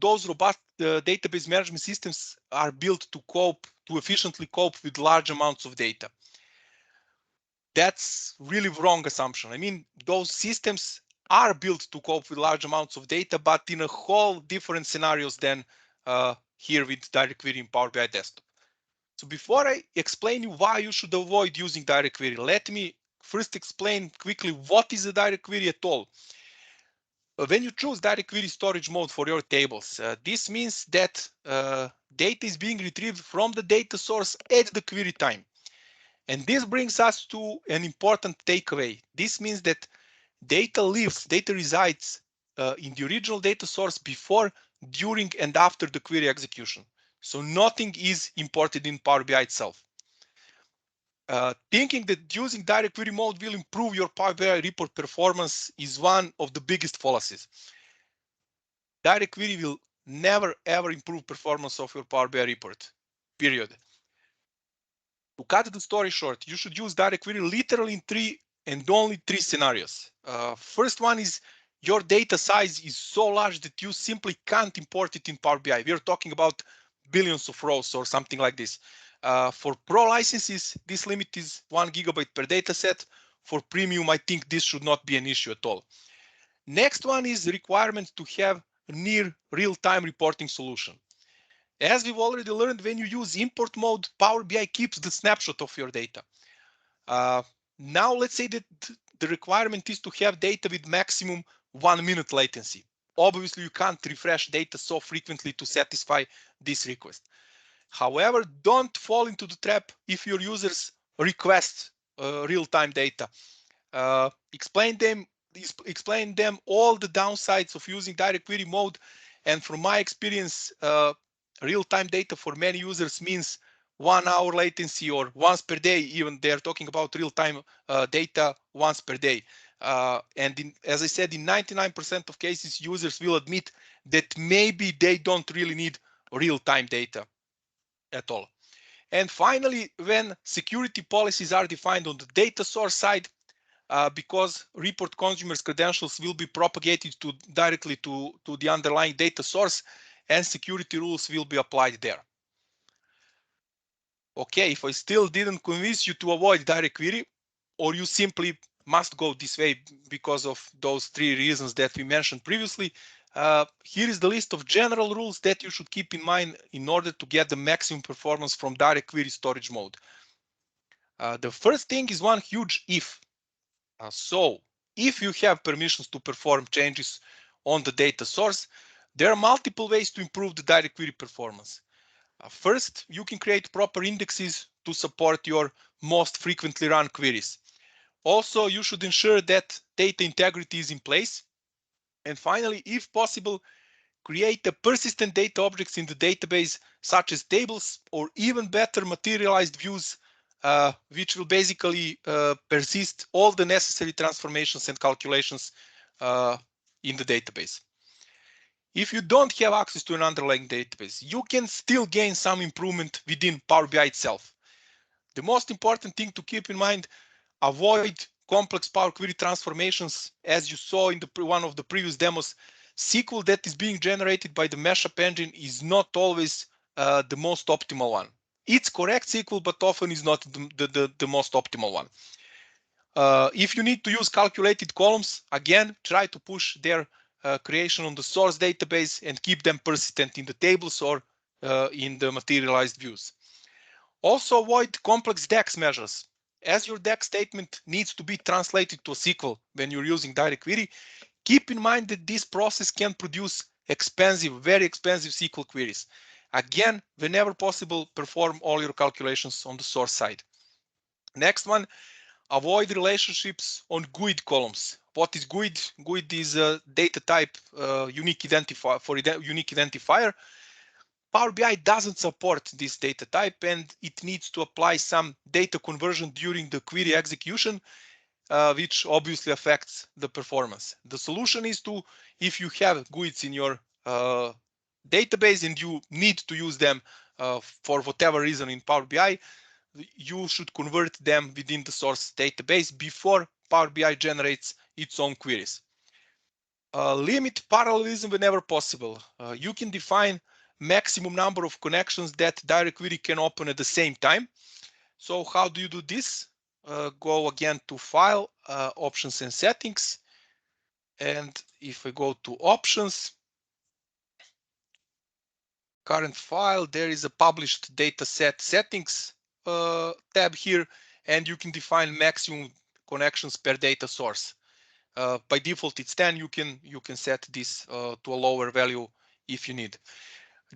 A: Those robust database management systems are built to efficiently cope with large amounts of data. That's really wrong assumption. I mean, those systems are built to cope with large amounts of data, but in a whole different scenarios than here with DirectQuery in Power BI Desktop. So before I explain you why you should avoid using DirectQuery, let me first explain quickly what is a DirectQuery at all. When you choose DirectQuery storage mode for your tables, this means that data is being retrieved from the data source at the query time. And this brings us to an important takeaway. This means that data resides in the original data source before, during, and after the query execution. So nothing is imported in Power BI itself. Thinking that using DirectQuery mode will improve your Power BI report performance is one of the biggest fallacies. DirectQuery will never ever improve performance of your Power BI report, period. To cut the story short, you should use DirectQuery literally in 3 and only 3 scenarios. First one is your data size is so large that you simply can't import it in Power BI. We are talking about billions of rows or something like this. For pro licenses, this limit is 1 gigabyte per data set. For premium, I think this should not be an issue at all. Next one is the requirement to have near real-time reporting solution. As we've already learned, when you use import mode, Power BI keeps the snapshot of your data. Now let's say that the requirement is to have data with maximum 1 minute latency. Obviously, you can't refresh data so frequently to satisfy this request. However, don't fall into the trap if your users request real-time data. Explain them explain them all the downsides of using DirectQuery mode. And from my experience, real-time data for many users means 1 hour latency or once per day. Even they're talking about real-time data once per day. As I said, in 99% of cases, users will admit that maybe they don't really need real-time data at all. And finally, when security policies are defined on the data source side, because report consumers' credentials will be propagated directly to the underlying data source, and security rules will be applied there. Okay, if I still didn't convince you to avoid DirectQuery, or you simply must go this way because of those 3 reasons that we mentioned previously, here is the list of general rules that you should keep in mind in order to get the maximum performance from DirectQuery storage mode. The first thing is one huge if. So if you have permissions to perform changes on the data source, there are multiple ways to improve the DirectQuery performance. First, you can create proper indexes to support your most frequently run queries. Also, you should ensure that data integrity is in place. And finally, if possible, create a persistent data objects in the database, such as tables, or even better, materialized views, which will basically persist all the necessary transformations and calculations in the database. If you don't have access to an underlying database, you can still gain some improvement within Power BI itself. The most important thing to keep in mind, avoid complex Power Query transformations. As you saw in one of the previous demos, SQL that is being generated by the mashup engine is not always the most optimal one. It's correct SQL, but often is not the most optimal one. If you need to use calculated columns, again, try to push their creation on the source database and keep them persistent in the tables or in the materialized views. Also avoid complex DAX measures. As your DAX statement needs to be translated to a SQL when you're using DirectQuery, keep in mind that this process can produce expensive, very expensive SQL queries. Again, whenever possible, perform all your calculations on the source side. Next one, avoid relationships on GUID columns. What is GUID? GUID is a data type unique identifier for unique identifier. Power BI doesn't support this data type, and it needs to apply some data conversion during the query execution, which obviously affects the performance. The solution is to, if you have GUIDs in your database and you need to use them for whatever reason in Power BI, you should convert them within the source database before Power BI generates its own queries. Limit parallelism whenever possible. You can define maximum number of connections that DirectQuery can open at the same time. So how do you do this? Go again to File, Options and Settings. And if we go to Options, current file, there is a Published Dataset Settings tab here, and you can define maximum connections per data source. By default, it's 10. You can set this to a lower value if you need.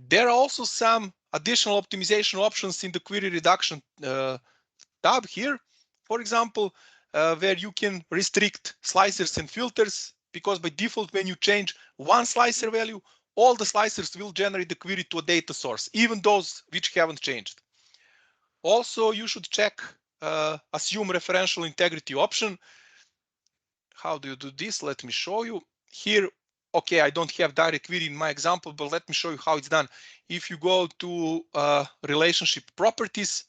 A: There are also some additional optimization options in the query reduction tab here. For example, where you can restrict slicers and filters, because by default, when you change one slicer value, all the slicers will generate the query to a data source, even those which haven't changed. Also, you should check assume referential integrity option. How do you do this? Let me show you here. Okay, I don't have DirectQuery in my example, but let me show you how it's done. If you go to relationship properties,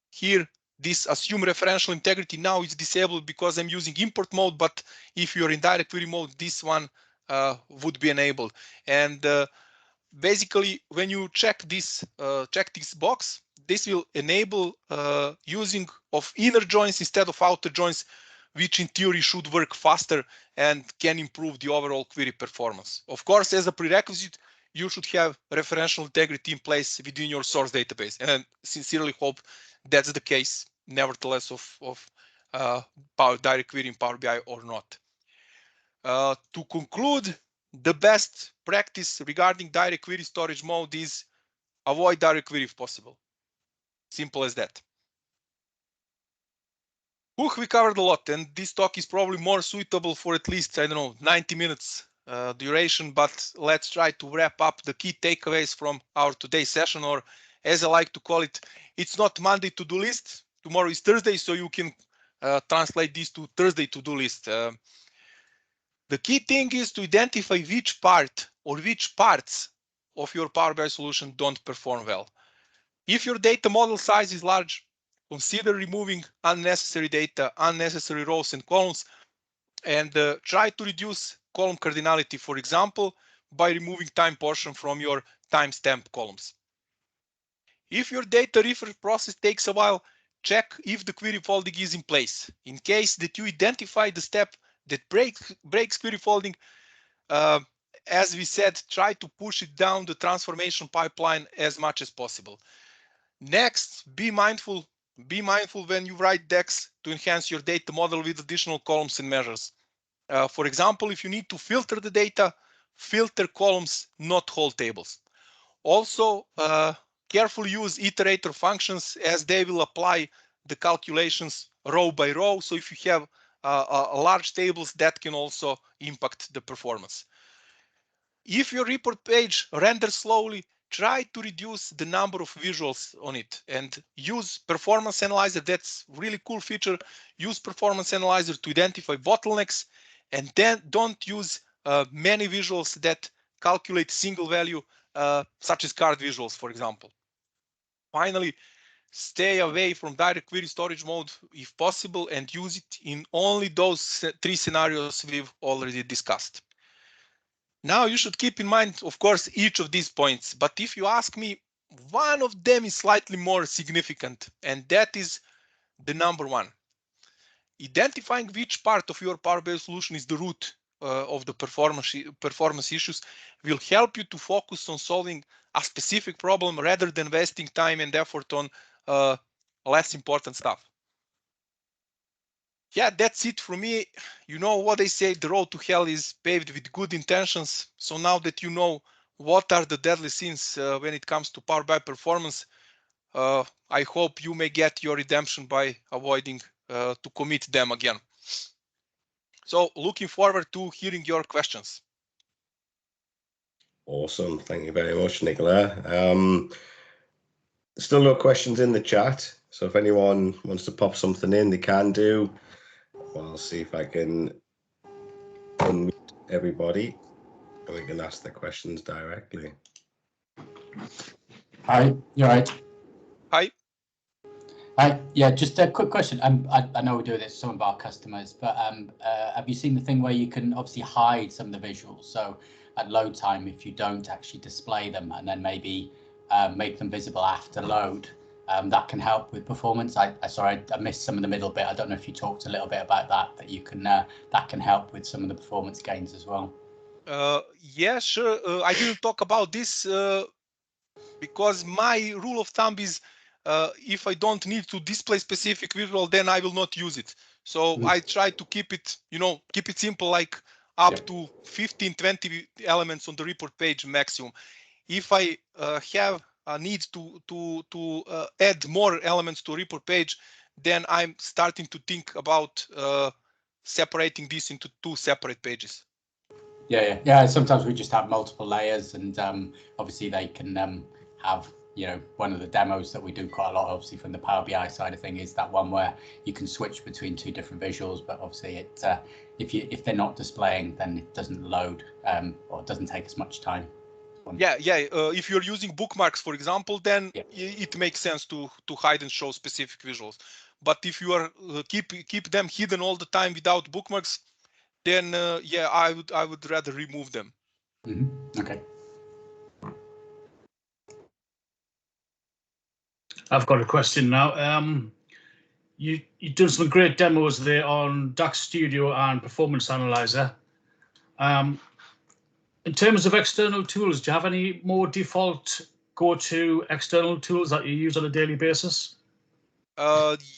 A: here, this assume referential integrity now is disabled because I'm using import mode, but if you're in DirectQuery mode, this one would be enabled. And basically, when you check this box, this will enable using of inner joins instead of outer joins, which in theory should work faster and can improve the overall query performance. Of course, as a prerequisite, you should have referential integrity in place within your source database, and I sincerely hope that's the case, nevertheless, of DirectQuery in Power BI or not. To conclude, the best practice regarding DirectQuery storage mode is avoid DirectQuery if possible. Simple as that. We covered a lot, and this talk is probably more suitable for at least, I don't know, 90 minutes duration, but let's try to wrap up the key takeaways from our today's session, or as I like to call it, it's not Monday to-do list. Tomorrow is Thursday, so you can translate this to Thursday to-do list. The key thing is to identify which part or which parts of your Power BI solution don't perform well. If your data model size is large, consider removing unnecessary data, unnecessary rows and columns, and try to reduce column cardinality, for example, by removing time portion from your timestamp columns. If your data refresh process takes a while, check if the query folding is in place. In case that you identify the step that breaks query folding, as we said, try to push it down the transformation pipeline as much as possible. Next, be mindful when you write decks to enhance your data model with additional columns and measures. For example, if you need to filter the data, filter columns, not whole tables. Also, carefully use iterator functions as they will apply the calculations row by row. So if you have large tables, that can also impact the performance. If your report page renders slowly, try to reduce the number of visuals on it and use Performance Analyzer. That's really cool feature. Use Performance Analyzer to identify bottlenecks, and then don't use many visuals that calculate single value, such as card visuals, for example. Finally, stay away from DirectQuery storage mode if possible and use it in only those 3 scenarios we've already discussed. Now you should keep in mind, of course, each of these points, but if you ask me, one of them is slightly more significant, and that is the number one. Identifying which part of your Power BI solution is the root of the performance issues will help you to focus on solving a specific problem rather than wasting time and effort on less important stuff. Yeah, that's it for me. You know what they say, the road to hell is paved with good intentions. So now that you know what are the deadly sins when it comes to Power BI performance, I hope you may get your redemption by avoiding to commit them again. So looking forward to hearing your questions.
B: Awesome. Thank you very much, Nicola. Still no questions in the chat. So if anyone wants to pop something in, they can do. I'll see if I can unmute everybody and we can ask the questions directly.
C: Hi, you're right.
A: Hi.
C: Hi, yeah, just a quick question. I know we do this with some of our customers, but have you seen the thing where you can obviously hide some of the visuals? So at load time, if you don't actually display them and then maybe make them visible after load, that can help with performance. Sorry, I missed some of the middle bit. I don't know if you talked a little bit about that you can that can help with some of the performance gains as well.
A: Yeah, sure. I didn't talk about this because my rule of thumb is if I don't need to display specific visual, then I will not use it. So I try to keep it, keep it simple, like up to 15, 20 elements on the report page maximum. If I have a need to add more elements to a report page, then I'm starting to think about separating this into 2 separate pages.
C: Yeah. Sometimes we just have multiple layers, and obviously they can have, one of the demos that we do quite a lot, obviously from the Power BI side of thing, is that one where you can switch between 2 different visuals. But obviously, it if they're not displaying, then it doesn't load or it doesn't take as much time.
A: Yeah. If you're using bookmarks, for example, then it makes sense to hide and show specific visuals. But if you are keep them hidden all the time without bookmarks, then I would rather remove them.
C: Okay.
D: I've got a question now. You've done some great demos there on Dac Studio and Performance Analyzer. In terms of external tools, do you have any more default go-to external tools that you use on a daily basis?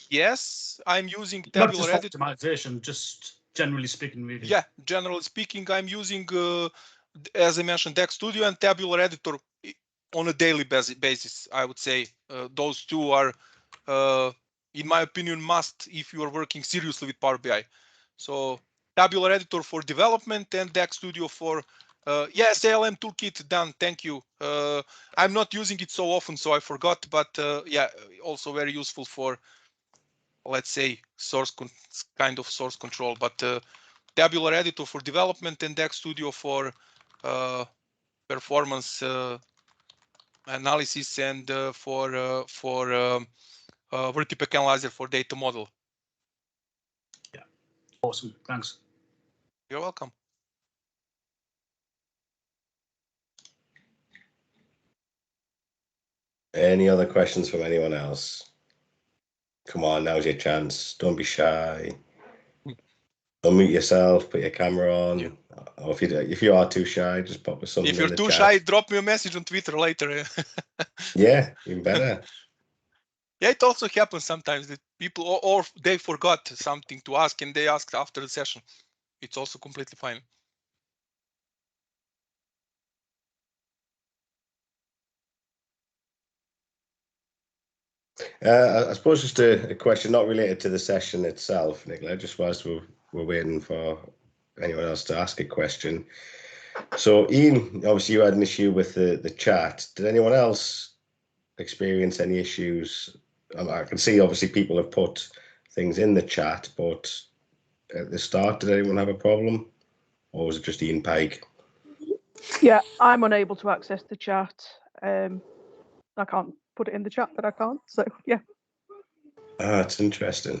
A: Yes, I'm using
D: Not
A: tabular
D: just
A: edit.
D: optimization, just generally speaking, really.
A: Yeah, generally speaking, I'm using, as I mentioned, Dac Studio and tabular editor on a daily basis. I would say those two are in my opinion, must if you are working seriously with Power BI. So tabular editor for development and Dac Studio for yes, ALM toolkit done. Thank you. I'm not using it so often, so I forgot. But yeah, also very useful for, let's say, kind of source control. But tabular editor for development and Dac Studio for performance analysis and for Vertipack Analyzer for data model.
D: Yeah, awesome. Thanks.
A: You're welcome.
B: Any other questions from anyone else? Come on, now's your chance. Don't be shy. Unmute yourself, put your camera on.
A: Yeah.
B: Or if you are too shy, just pop us something
A: If you're
B: in the
A: too
B: chat.
A: shy, drop me a message on Twitter later.
B: Yeah, even better.
A: Yeah, it also happens sometimes that people or they forgot something to ask and they asked after the session. It's also completely fine.
B: I suppose just a question not related to the session itself, Nicola, just whilst we're waiting for anyone else to ask a question. So Ian, obviously you had an issue with the chat. Did anyone else experience any issues? I can see obviously people have put things in the chat, but at the start, did anyone have a problem? Or was it just Ian Pike?
E: Yeah, I'm unable to access the chat. I can't put it in the chat, but I can't. So yeah.
B: Ah, it's interesting.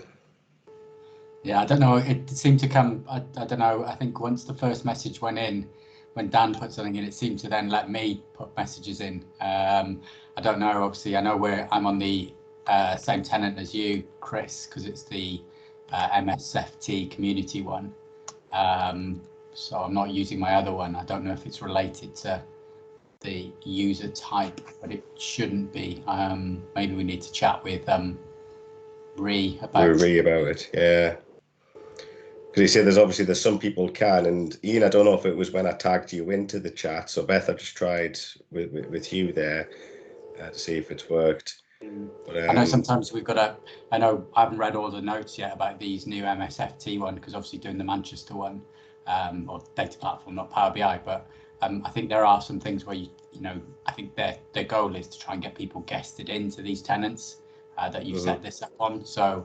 C: Yeah, I don't know. It seemed to come. I don't know. I think once the first message went in, when Dan put something in, it seemed to then let me put messages in. I don't know. Obviously, I know I'm on the same tenant as you, Chris, because it's the MSFT community one. So I'm not using my other one. I don't know if it's related to the user type, but it shouldn't be. Maybe we need to chat with Ree about
B: it. Yeah. Because you said there's some people can, and Ian, I don't know if it was when I tagged you into the chat. So Beth, I just tried with you there to see if it's worked. But,
C: I know sometimes we've got to. I know I haven't read all the notes yet about these new MSFT one, because obviously doing the Manchester one, or data platform, not Power BI, but I think there are some things where I think their goal is to try and get people guested into these tenants that you've set this up on, so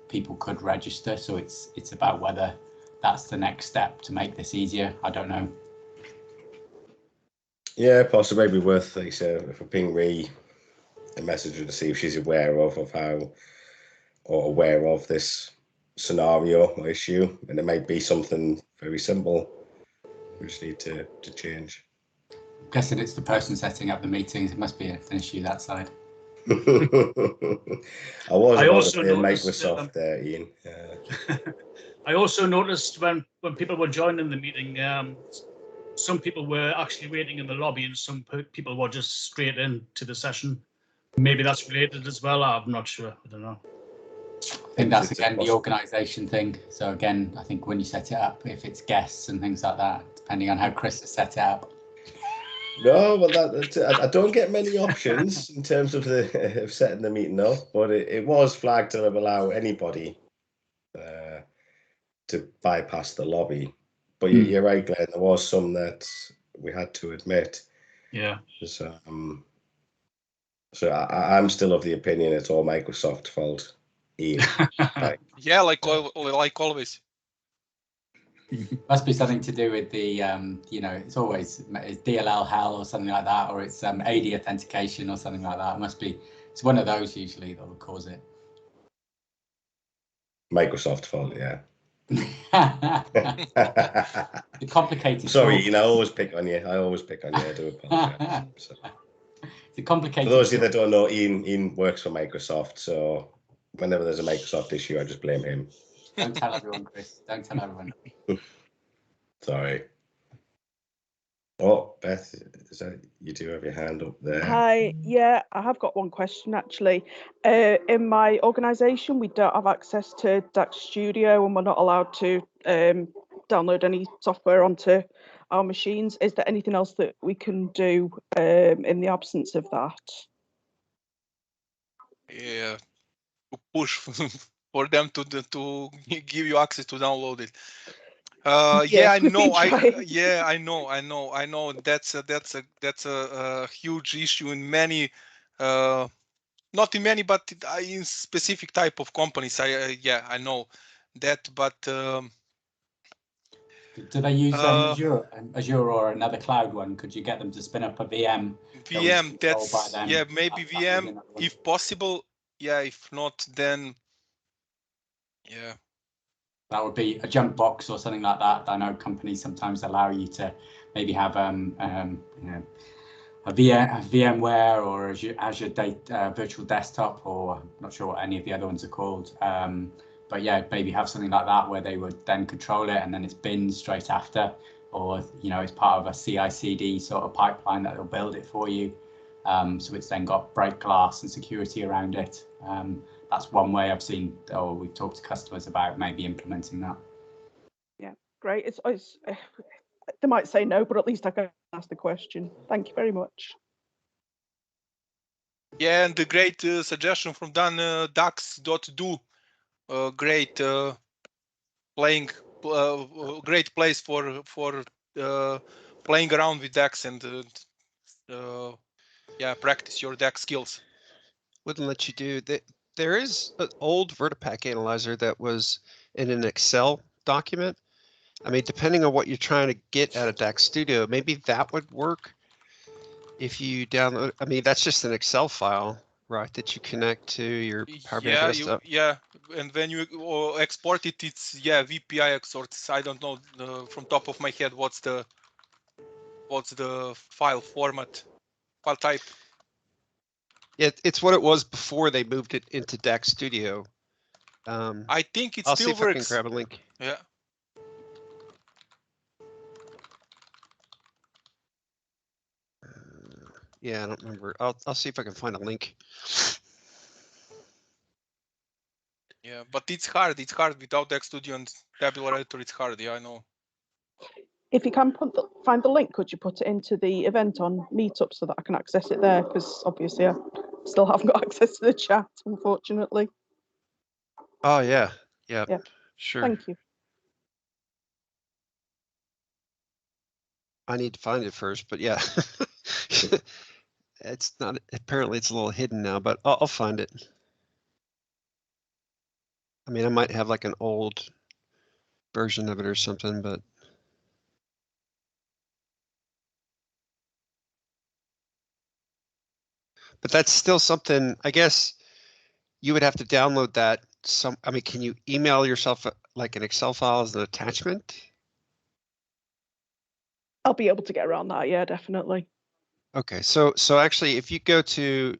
C: people could register. So it's about whether that's the next step to make this easier. I don't know.
B: Yeah, possibly maybe worth, like, say, if I ping Ree a message to see if she's aware of how or aware of this scenario or issue, and it might be something very simple. We just need to change.
C: I'm guessing it's the person setting up the meetings. It must be an issue that side.
B: I also noticed Microsoft there, Ian.
D: I also noticed when people were joining the meeting, some people were actually waiting in the lobby and some people were just straight into the session. Maybe that's related as well. I'm not sure. I don't know.
C: I think that's again the organisation thing. So again, I think when you set it up, if it's guests and things like that, depending on how Chris has set it up.
B: No, well, I don't get many options in terms of setting the meeting up, but it was flagged to allow anybody to bypass the lobby. But you're right, Glenn. There was some that we had to admit.
D: Yeah.
B: So I'm still of the opinion it's all Microsoft's fault. Ian.
A: Yeah, like always.
C: Must be something to do with the it's always DLL hell or something like that, or it's AD authentication or something like that. It's one of those usually that will cause it.
B: Microsoft's fault, yeah.
C: The complicated.
B: Sorry, I always pick on you. I do apologize. So.
C: It's a complicated.
B: For those of you that don't know, Ian works for Microsoft, so whenever there's a Microsoft issue, I just blame him.
C: Don't tell everyone, Chris. Don't tell everyone.
B: Sorry. Oh, Beth, you do have your hand up there.
E: Hi, yeah, I have got one question actually. In my organisation, we don't have access to Dac Studio and we're not allowed to download any software onto our machines. Is there anything else that we can do in the absence of that?
A: Yeah, push for them to give you access to download it.
E: Yes,
A: yeah, I
E: we've been
A: know.
E: trying.
A: Yeah, I know. That's a huge issue in many, not in many, but in specific type of companies. Yeah, I know that, but.
C: Do they use Azure or another cloud one? Could you get them to spin up a VM?
A: VM,
C: Controlled by
A: that's
C: them?
A: yeah, maybe
C: That would be
A: VM
C: another one.
A: if possible. Yeah, if not, then yeah.
C: That would be a junk box or something like that. I know companies sometimes allow you to maybe have you know, a VMware or Azure Virtual Desktop, or I'm not sure what any of the other ones are called. But yeah, maybe have something like that where they would then control it and then it's binned straight after, or you know, it's part of a CI/CD sort of pipeline that will build it for you. So it's then got break glass and security around it. That's one way I've seen, or we've talked to customers about maybe implementing that.
E: Yeah, great. It's they might say no, but at least I can ask the question. Thank you very much.
A: Yeah, and the great suggestion from Dan, Dac.do, great playing, great place for playing around with DAX and yeah, practice your DAX skills.
F: Wouldn't let you do that. There is an old Vertipack Analyzer that was in an Excel document. I mean, depending on what you're trying to get out of Dac Studio, maybe that would work if you download. I mean, that's just an Excel file, right? That you connect to your Power BI desktop.
A: Yeah, and when you export it, it's VPI exports. I don't know from top of my head what's the file format, file type.
F: It's what it was before they moved it into Dac Studio.
A: I think it
F: I'll
A: still
F: see if
A: works.
F: I can grab a link.
A: Yeah.
F: Yeah, I don't remember. I'll see if I can find a link.
A: Yeah, but it's hard. It's hard without Dac Studio and Tabular Editor. It's hard. Yeah, I know.
E: If you can find the link, could you put it into the event on Meetup so that I can access it there? Because obviously I still haven't got access to the chat, unfortunately.
F: Oh yeah, yeah, sure.
E: Thank you.
F: I need to find it first, but yeah, it's not. Apparently, it's a little hidden now, but I'll find it. I mean, I might have like an old version of it or something, but. But that's still something, I guess you would have to download that. I mean, can you email yourself like an Excel file as an attachment?
E: I'll be able to get around that. Yeah, definitely.
F: Okay, so actually, if you go to,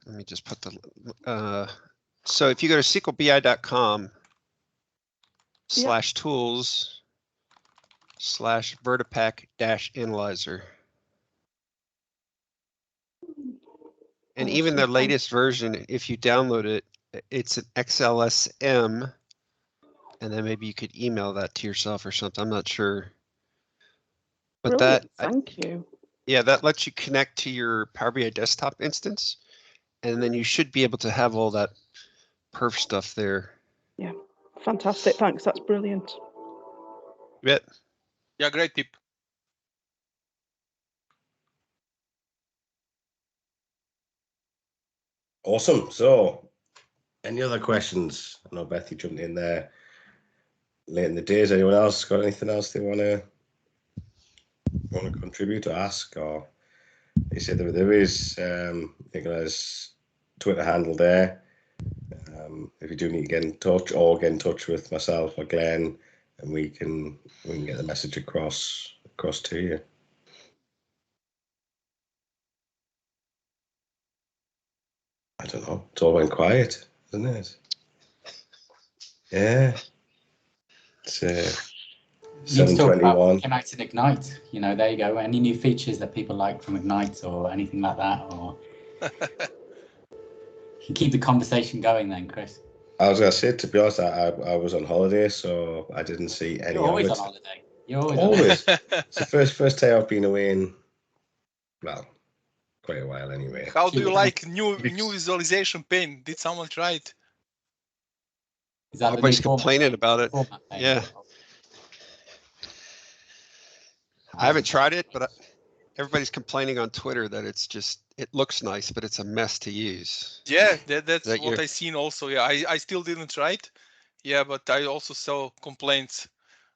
F: let me just put the, so if you go to sqlbi.com/tools/Vertipack-Analyzer. And even the latest version, if you download it, it's an XLSM, and then maybe you could email that to yourself or something. I'm not sure. But
E: Brilliant. Thank you.
F: Yeah, that lets you connect to your Power BI desktop instance, and then you should be able to have all that perf stuff there.
E: Yeah, fantastic. Thanks. That's brilliant.
F: Yeah.
A: Yeah, great tip.
B: Awesome. So, any other questions? I know Beth, you jumped in there late in the day. Has anyone else got anything else they want to contribute or ask? Or you said there is Nicola's Twitter handle there. If you do need to get in touch or get in touch with myself or Glenn, and we can get the message across to you. I don't know. It's all went quiet, isn't it? Yeah. It's 7:21.
C: Connect and Ignite. You know, there you go. Any new features that people like from Ignite or anything like that, or you can keep the conversation going then, Chris.
B: I was gonna say, to be honest, I was on holiday, so I didn't see any
C: You're always
B: of it.
C: on holiday. You're
B: always. It's the first day I've been away in, well, quite a while anyway.
A: How do you like new visualization pane? Did someone try it?
C: Is that
F: Everybody's
C: the new format?
F: complaining about it.
C: Format thing?
F: Yeah. I haven't tried it, but everybody's complaining on Twitter that it's just, it looks nice, but it's a mess to use.
A: Yeah, that's
F: That
A: what
F: you're-
A: I seen also. Yeah, I still didn't try it. Yeah, but I also saw complaints.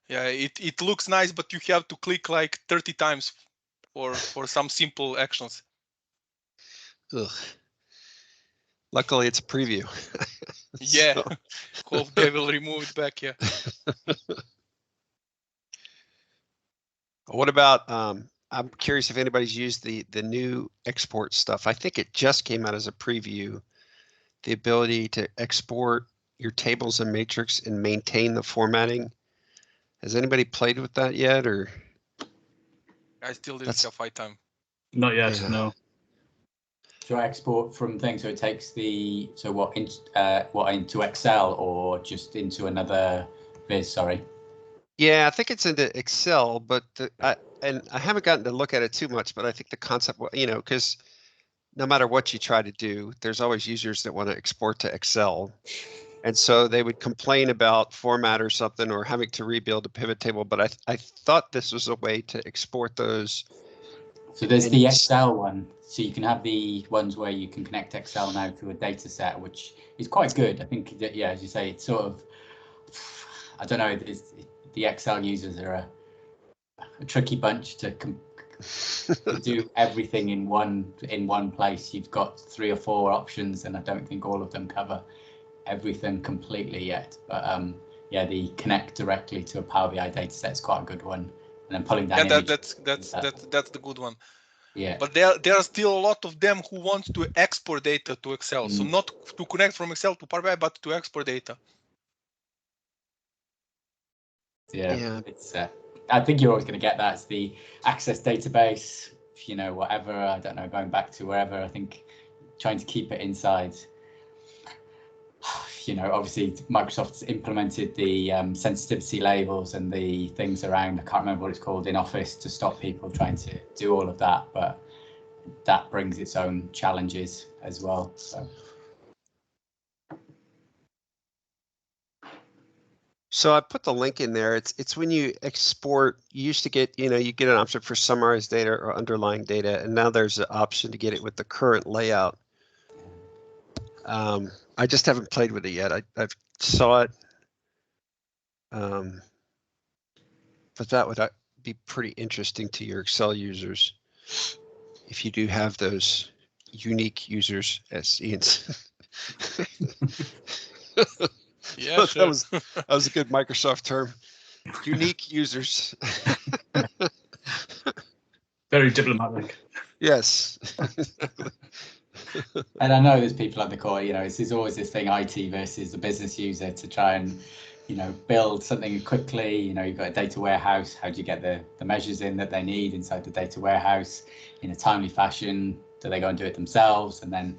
A: Yeah, it looks nice, but you have to click like 30 times for some simple actions.
F: Ugh. Luckily, it's a preview.
A: Yeah,
F: So,
A: hope they will remove it back. Yeah.
F: what about, I'm curious if anybody's used the new export stuff. I think it just came out as a preview. The ability to export your tables and matrix and maintain the formatting. Has anybody played with that yet, or?
A: I still didn't
F: That's-
A: have high time.
D: Not yet,
F: Yeah.
D: no.
C: Do I export from things so it takes the what into Excel or just into another viz? Sorry.
F: Yeah, I think it's into Excel, but I haven't gotten to look at it too much, but I think the concept, because no matter what you try to do, there's always users that want to export to Excel. And so they would complain about format or something or having to rebuild a pivot table. But I thought this was a way to export those.
C: So there's
F: And
C: the
F: s-
C: Excel one. So you can have the ones where you can connect Excel now to a data set, which is quite good. I think, yeah, as you say, it's sort of, I don't know, the Excel users are a tricky bunch to do everything in one place. You've got 3 or 4 options, and I don't think all of them cover everything completely yet. But yeah, the connect directly to a Power BI data set is quite a good one, and then pulling down
A: Yeah,
C: images.
A: that's the good one.
C: Yeah.
A: But there are still a lot of them who want to export data to Excel. So
C: Mm.
A: not to connect from Excel to Power BI, but to export data.
C: Yeah. It's I think you're always going to get that. It's the access database, whatever, I don't know, going back to wherever. I think trying to keep it inside, obviously Microsoft's implemented the sensitivity labels and the things around, I can't remember what it's called, in Office, to stop people trying to do all of that, but that brings its own challenges as well.
F: So I put the link in there. It's when you export, you used to get, you get an option for summarized data or underlying data, and now there's an option to get it with the current layout. I just haven't played with it yet. I've saw it, but that would be pretty interesting to your Excel users if you do have those unique users, as Ian's.
A: Yeah, sure.
F: that was a good Microsoft term. Unique users.
D: Very diplomatic.
F: Yes.
C: And I know there's people on the call, it's always this thing, IT versus the business user, to try and, build something quickly. You've got a data warehouse. How do you get the measures in that they need inside the data warehouse in a timely fashion? Do they go and do it themselves? And then,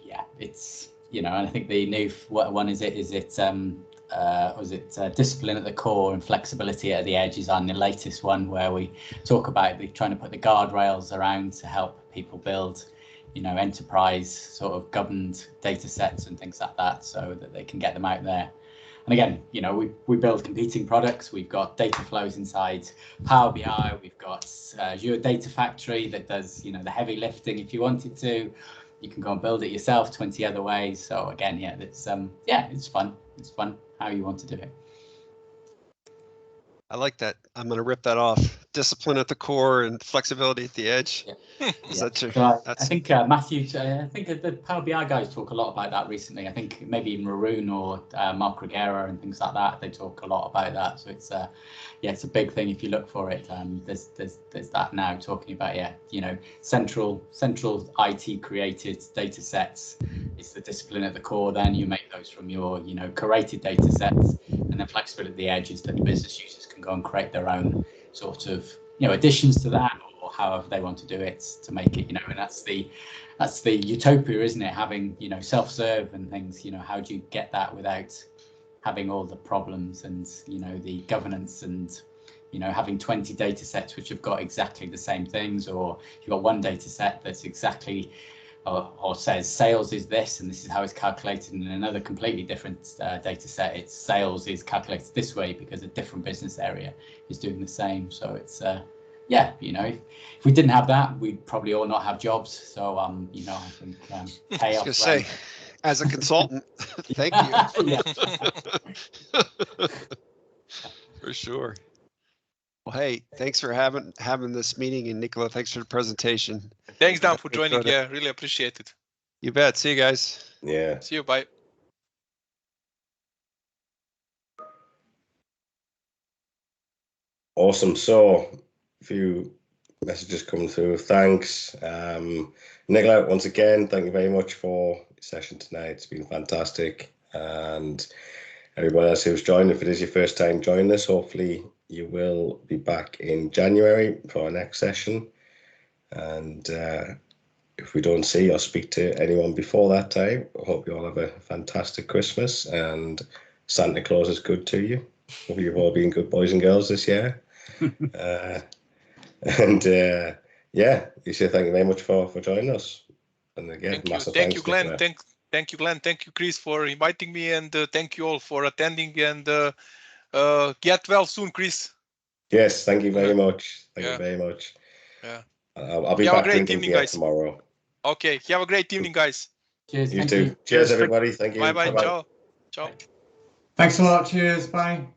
C: yeah, it's, and I think the new, what one is it discipline at the core and flexibility at the edge is on the latest one, where we talk about trying to put the guardrails around to help people build enterprise sort of governed data sets and things like that, so that they can get them out there. And again, we build competing products. We've got data flows inside Power BI. We've got Azure Data Factory that does the heavy lifting if you wanted to. You can go and build it yourself 20 other ways. So again, yeah, it's fun. It's fun how you want to do it.
F: I like that. I'm going to rip that off. Discipline at the core and flexibility at the edge.
C: Yeah.
F: Is that true?
C: So I think Matthew, I think the Power BI guys talk a lot about that recently. I think maybe even Maroon or Mark Regera and things like that. They talk a lot about that. So it's it's a big thing if you look for it. There's that now talking about central IT created data sets. It's the discipline at the core. Then you make those from your curated data sets, and then flexibility at the edge is that the business users can go and create their own sort of additions to that, or however they want to do it to make it, and that's the utopia, isn't it? Having self-serve and things. How do you get that without having all the problems and the governance and having 20 data sets which have got exactly the same things, or you've got one data set that's exactly or says sales is this and this is how it's calculated, in another completely different data set, it's sales is calculated this way because a different business area is doing the same. So it's yeah, you know, if we didn't have that, we'd probably all not have jobs. So you know, I think
F: I was gonna say, as a consultant, thank you. For sure. Well, hey, thanks for having this meeting, and Nicola, thanks for the presentation.
A: Thanks, Dan, for joining. Yeah, really appreciate it.
F: You bet. See you guys.
B: Yeah.
A: See you. Bye.
B: Awesome. So, a few messages coming through. Thanks. Nicola, once again, thank you very much for your session tonight. It's been fantastic. And everybody else who's joined, if it is your first time joining us, hopefully you will be back in January for our next session. And if we don't see or speak to anyone before that time, I hope you all have a fantastic Christmas and Santa Claus is good to you. Hope you've all been good boys and girls this year. Yeah, you say thank you very much for joining us. And again, massive
A: thank
B: thanks,
A: you, Glenn.
B: Nicola.
A: Thank you, Glenn. Thank you, Chris, for inviting me, and thank you all for attending. And get well soon, Chris.
B: Yes, thank you very much. Thank you very much.
A: Yeah.
B: I'll be back drinking beer tomorrow.
A: Okay. Have a great evening, guys.
C: Cheers.
B: You too. Cheers, everybody. Thank you.
A: Bye-bye. Ciao.
C: Bye.
G: Thanks a lot. Cheers. Bye.